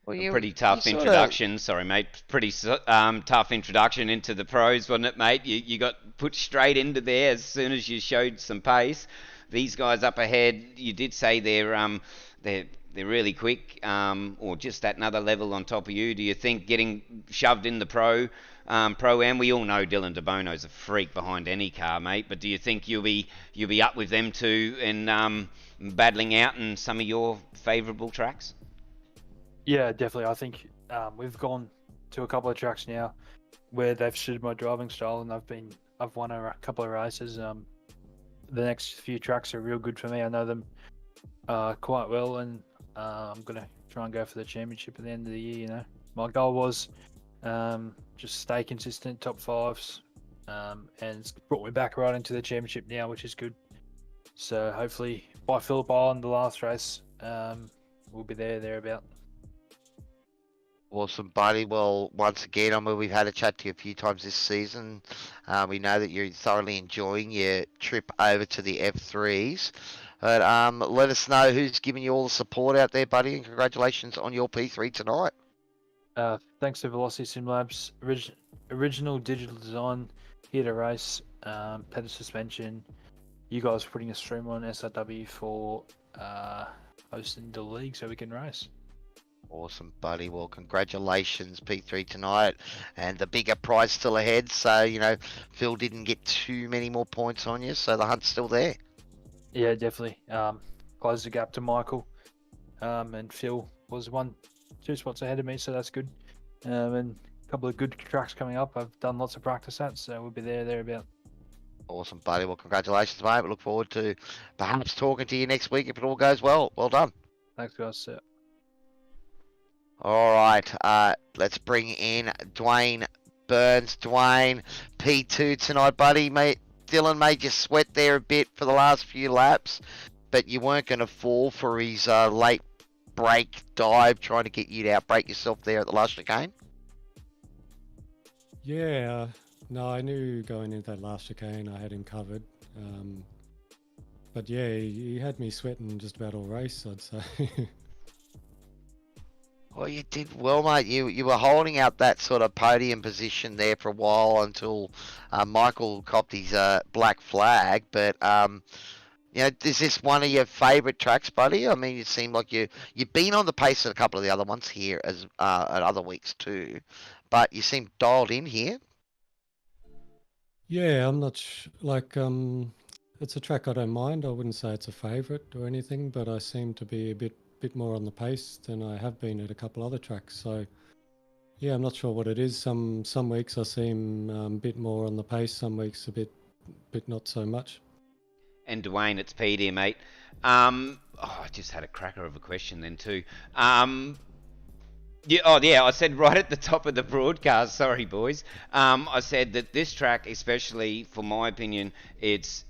Well, pretty tough introduction. Sorry, mate. Pretty tough introduction into the pros, wasn't it, mate? You got put straight into there as soon as you showed some pace. These guys up ahead, you did say they're really quick, or just at another level on top of you. Do you think getting shoved in the Pro-Am, we all know Dylan DeBono's a freak behind any car, mate, but do you think you'll be up with them too and battling out in some of your favourable tracks? Yeah, definitely. I think we've gone to a couple of tracks now where they've suited my driving style, and I've won a couple of races. The next few tracks are real good for me. I know them quite well, and I'm going to try and go for the championship at the end of the year. My goal was Just stay consistent, top fives, and it's brought me back right into the championship now, which is good. So hopefully by Phillip Island, the last race, we'll be thereabout. Awesome, buddy. Well, once again, I mean, we've had a chat to you a few times this season. We know that you're thoroughly enjoying your trip over to the F3s. But let us know who's giving you all the support out there, buddy, and congratulations on your P3 tonight. Thanks to Velocity Sim Labs, original digital design, here to race, pedal suspension. You guys putting a stream on SRW for hosting the league so we can race. Awesome, buddy. Well, congratulations, P3 tonight, and the bigger prize still ahead. So, you know, Phil didn't get too many more points on you, so the hunt's still there. Yeah, definitely. Closed the gap to Michael, and Phil was 2 spots ahead of me, so that's good. And a couple of good tracks coming up. I've done lots of practice at, so we'll be thereabout. Awesome, buddy. Well, congratulations, mate. We look forward to perhaps talking to you next week if it all goes well. Well done. Thanks, guys. Sir. All right, let's bring in Dwayne Burns. Dwayne, P2 tonight, buddy. Mate, Dylan made you sweat there a bit for the last few laps, but you weren't going to fall for his late break dive trying to get you to outbrake yourself there at the last chicane. Yeah, no, I knew going into that last chicane I had him covered. But yeah, he had me sweating just about all race, I'd say. Well, you did well, mate. You were holding out that sort of podium position there for a while until Michael copped his black flag. But you know, is this one of your favourite tracks, buddy? I mean, it seemed like you've been on the pace at a couple of the other ones here as at other weeks too, but you seem dialed in here. Yeah, I'm not it's a track I don't mind. I wouldn't say it's a favourite or anything, but I seem to be a bit more on the pace than I have been at a couple other tracks. So yeah, I'm not sure what it is. Some weeks I seem a bit more on the pace, some weeks a bit not so much. And Dwayne, it's Pete here, mate. I just had a cracker of a question then too. Yeah, I said right at the top of the broadcast, sorry boys, I said that this track, especially for my opinion, it's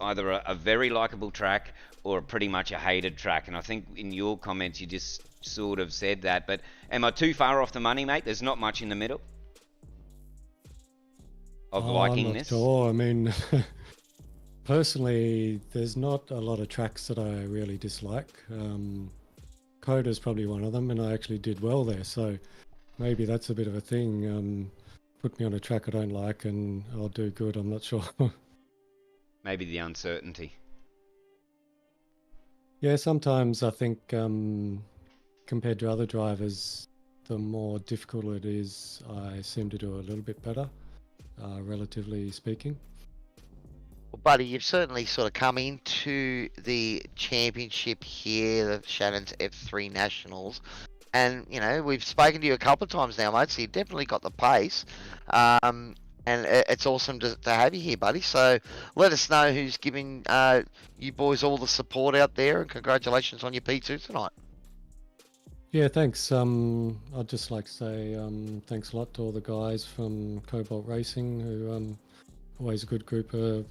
either a very likeable track or pretty much a hated track. And I think in your comments you just sort of said that, but am I too far off the money, mate? There's not much in the middle of liking I'm not this? sure. I mean, personally, there's not a lot of tracks that I really dislike. Coda's probably one of them, and I actually did well there, so maybe that's a bit of a thing. Put me on a track I don't like and I'll do good, I'm not sure. Maybe the uncertainty. Yeah, sometimes I think compared to other drivers, the more difficult it is, I seem to do a little bit better, relatively speaking. Well, buddy, you've certainly sort of come into the championship here, the Shannons F3 Nationals. And, you know, we've spoken to you a couple of times now, mate, so you've definitely got the pace. And it's awesome to have you here, buddy. So let us know who's giving you boys all the support out there, and congratulations on your P2 tonight. Yeah, thanks. I'd just like to say thanks a lot to all the guys from Cobalt Racing, who always a good group of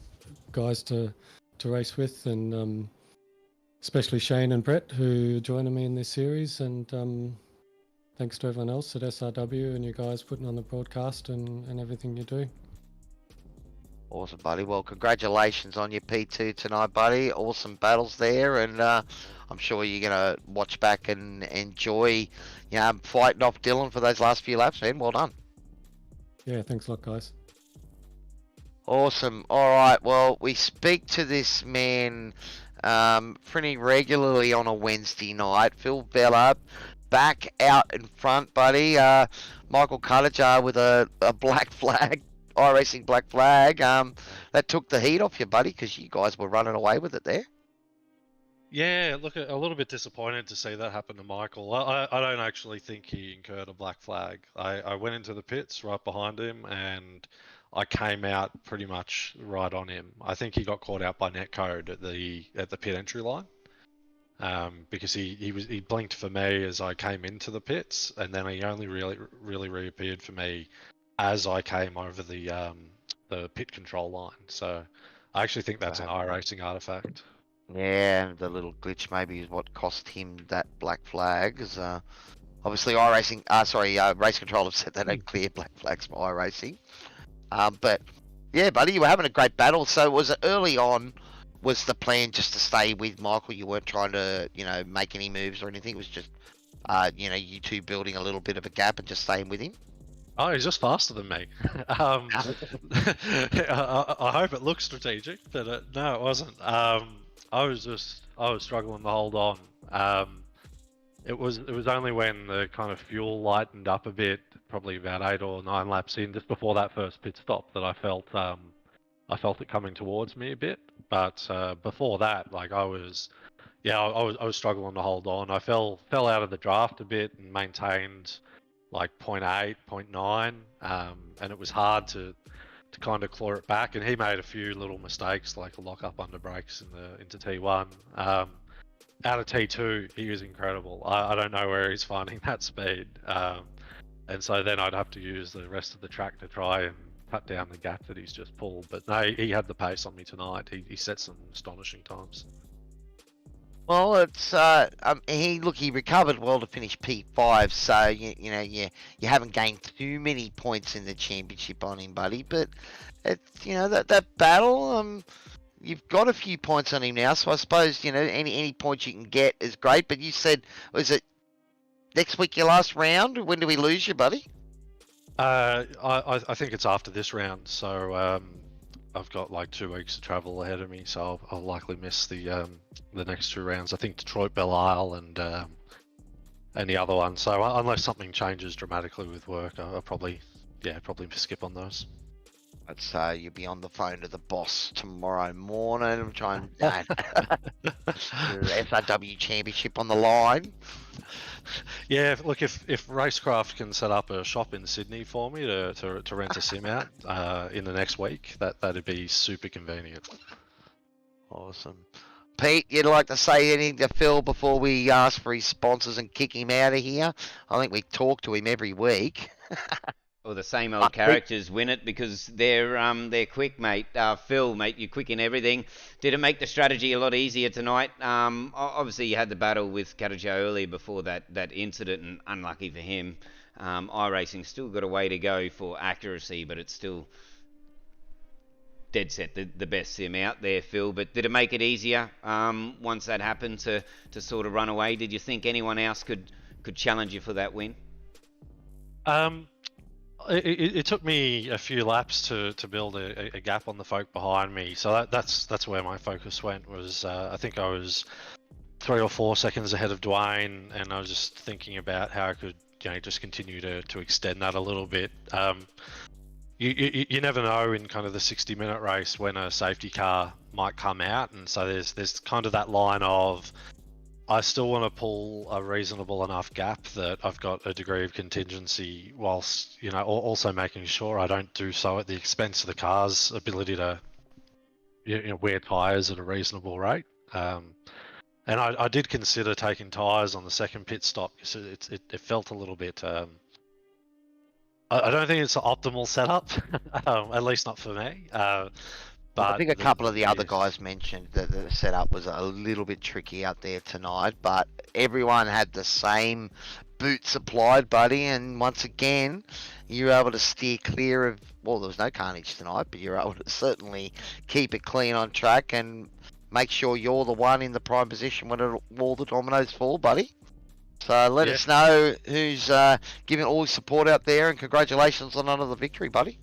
guys to race with, and especially Shane and Brett, who joined me in this series, and thanks to everyone else at SRW and you guys putting on the broadcast and everything you do. Awesome, buddy. Well, congratulations on your P2 tonight, buddy. Awesome battles there, and I'm sure you're going to watch back and enjoy, you know, fighting off Dylan for those last few laps, man. Well done. Yeah, thanks a lot, guys. Awesome. All right. Well, we speak to this man pretty regularly on a Wednesday night. Phil Bella back out in front, buddy. Michael Cuttajar with a black flag, iRacing black flag. That took the heat off you, buddy, because you guys were running away with it there. Yeah, look, a little bit disappointed to see that happen to Michael. I don't actually think he incurred a black flag. I went into the pits right behind him and I came out pretty much right on him. I think he got caught out by netcode at the pit entry line. because he blinked for me as I came into the pits, and then he only really reappeared for me as I came over the pit control line. So I actually think that's an iRacing artifact. Yeah, the little glitch maybe is what cost him that black flag. Is obviously iRacing, Race Control have said they don't clear black flags for iRacing. But yeah, buddy, you were having a great battle. So was it early on? Was the plan just to stay with Michael? You weren't trying to, make any moves or anything. It was just, you two building a little bit of a gap and just staying with him. Oh, he's just faster than me. I hope it looks strategic, but no, it wasn't. I was struggling to hold on. It was only when the kind of fuel lightened up a bit, probably about 8 or 9 laps in, just before that first pit stop, that I felt it coming towards me a bit. But before that, like I was struggling to hold on. I fell out of the draft a bit and maintained like 0.8, 0.9, and it was hard to kind of claw it back. And he made a few little mistakes, like a lock up under brakes into T1. Out of T2, he was incredible. I don't know where he's finding that speed, and so then I'd have to use the rest of the track to try and cut down the gap that he's just pulled. But no, he had the pace on me tonight. He set some astonishing times. Well, it's he recovered well to finish P5, so you haven't gained too many points in the championship on him, buddy. But it's that battle, you've got a few points on him now, so I suppose any points you can get is great. But you said, was it next week your last round? When do we lose you, buddy? I think it's after this round, so I've got like 2 weeks of travel ahead of me, so I'll likely miss the next 2 rounds. I think Detroit, Belle Isle, and the other one. So unless something changes dramatically with work, I'll probably skip on those. I'd say you'll be on the phone to the boss tomorrow morning. I'm trying SRW Championship on the line. Yeah, look, if Racecraft can set up a shop in Sydney for me to rent a sim out in the next week, that'd be super convenient. Awesome. Pete, you'd like to say anything to Phil before we ask for his sponsors and kick him out of here? I think we talk to him every week. Well, the same old characters win it because they're quick, mate. Phil, mate, you're quick in everything. Did it make the strategy a lot easier tonight? Obviously, you had the battle with Katajo earlier before that incident, and unlucky for him. iRacing still got a way to go for accuracy, but it's still dead set the best sim out there, Phil. But did it make it easier once that happened to sort of run away? Did you think anyone else could challenge you for that win? It took me a few laps to build a gap on the folk behind me, so that's where my focus went. Was I think I was 3 or 4 seconds ahead of Dwayne, and I was just thinking about how I could just continue to extend that a little bit. You never know in kind of the 60-minute race when a safety car might come out, and so there's kind of that line of, I still want to pull a reasonable enough gap that I've got a degree of contingency, whilst also making sure I don't do so at the expense of the car's ability to wear tyres at a reasonable rate. And I did consider taking tyres on the second pit stop because it felt a little bit. I don't think it's an optimal setup, at least not for me. I think a couple of the other guys mentioned that the setup was a little bit tricky out there tonight, but everyone had the same boot supplied, buddy, and once again, you were able to steer clear of, well, there was no carnage tonight, but you were able to certainly keep it clean on track and make sure you're the one in the prime position when all the dominoes fall, buddy. So let us know who's giving all his support out there, and congratulations on another victory, buddy.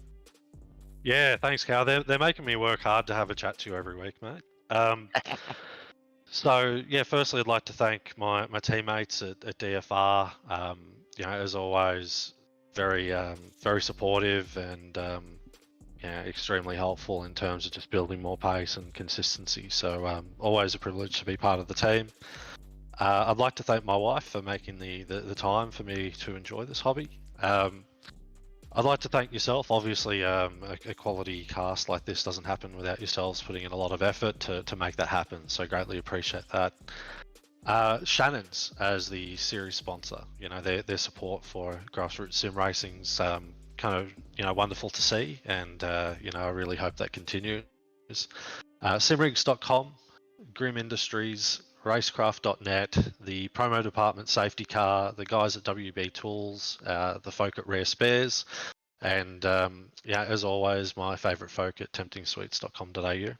Yeah, thanks, Cal. They're making me work hard to have a chat to you every week, mate. So, yeah, firstly, I'd like to thank my teammates at DFR. As always, very supportive and extremely helpful in terms of just building more pace and consistency. So, always a privilege to be part of the team. I'd like to thank my wife for making the time for me to enjoy this hobby. I'd like to thank yourself. Obviously, a quality cast like this doesn't happen without yourselves putting in a lot of effort to make that happen. So greatly appreciate that. Shannons as the series sponsor. You know, their support for grassroots sim racing's kind of, you know, wonderful to see, and you know, I really hope that continues. Simrigs.com, Grim Industries, Racecraft.net, the promo department, Safety Car, the guys at WB Tools, the folk at Rare Spares, and yeah, as always, my favourite folk at temptingsweets.com.au.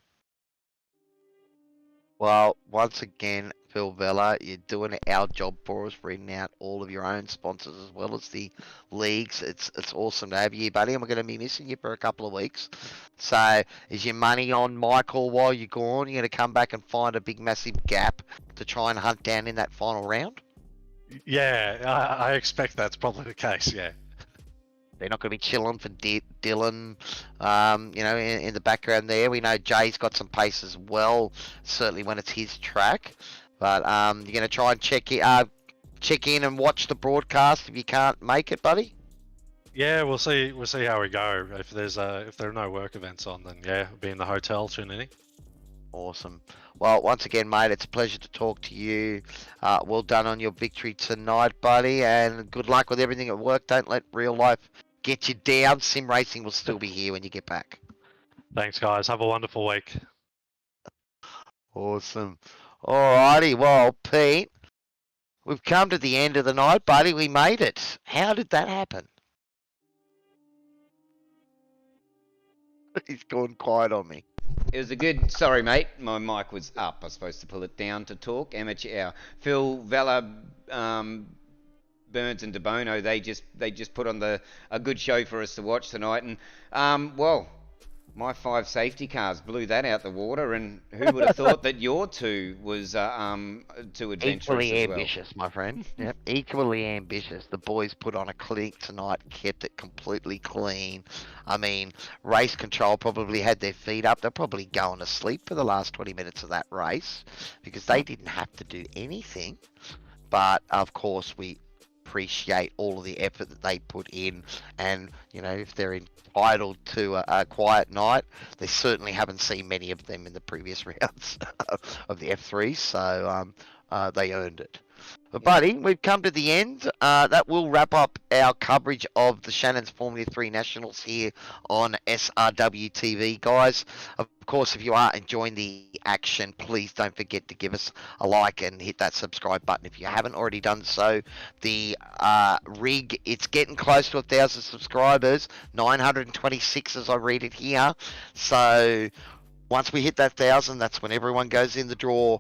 Well, once again, Phil Vella, you're doing our job for us, reading out all of your own sponsors as well as the leagues. It's awesome to have you, buddy, and we're going to be missing you for a couple of weeks. So, is your money on Michael while you're gone? You're going to come back and find a big, massive gap to try and hunt down in that final round? Yeah, I expect that's probably the case, yeah. They're not going to be chilling for Dylan, you know, in the background there. We know Jay's got some pace as well, certainly when it's his track. But you're going to try and check in and watch the broadcast if you can't make it, buddy? Yeah, we'll see how we go. If there are no work events on, then yeah, I'll be in the hotel tuning in. Awesome. Well, once again, mate, it's a pleasure to talk to you. Well done on your victory tonight, buddy, and good luck with everything at work. Don't let real life get you down. Sim racing will still be here when you get back. Thanks, guys. Have a wonderful week. Awesome. Alrighty, well, Pete, we've come to the end of the night, buddy. We made it. How did that happen? He's gone quiet on me. It was a good. Sorry, mate. My mic was up. I was supposed to pull it down to talk. Amateur hour. Phil Vella, Burns and DeBono. They just put on a good show for us to watch tonight. And well, my 5 safety cars blew that out the water. And who would have thought that your 2 was too adventurous Equally as well? ambitious, my friend. Yep, equally ambitious. The boys put on a clinic tonight, kept it completely clean. I mean, race control probably had their feet up. They're probably going to sleep for the last 20 minutes of that race because they didn't have to do anything. But of course, we appreciate all of the effort that they put in, and you know, if they're entitled to a quiet night, they certainly haven't seen many of them in the previous rounds of the F3, so they earned it. But buddy, we've come to the end. That will wrap up our coverage of the Shannons Formula 3 Nationals here on SRW TV, guys. Of course, if you are enjoying the action, please don't forget to give us a like and hit that subscribe button if you haven't already done so. The rig, it's getting close to 1,000 subscribers, 926 as I read it here. So once we hit that 1,000, that's when everyone goes in the draw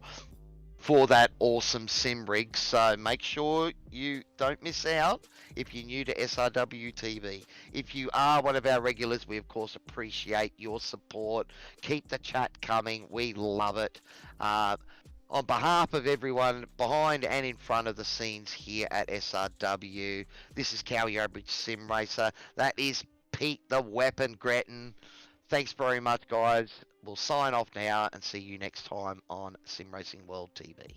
for that awesome sim rig. So make sure you don't miss out if you're new to SRW TV. If you are one of our regulars, we of course appreciate your support. Keep the chat coming. We love it. On behalf of everyone behind and in front of the scenes here at SRW, this is Cowie, your average sim racer. That is Pete the Weapon Gretton. Thanks very much, guys. We'll sign off now and see you next time on Sim Racing World TV.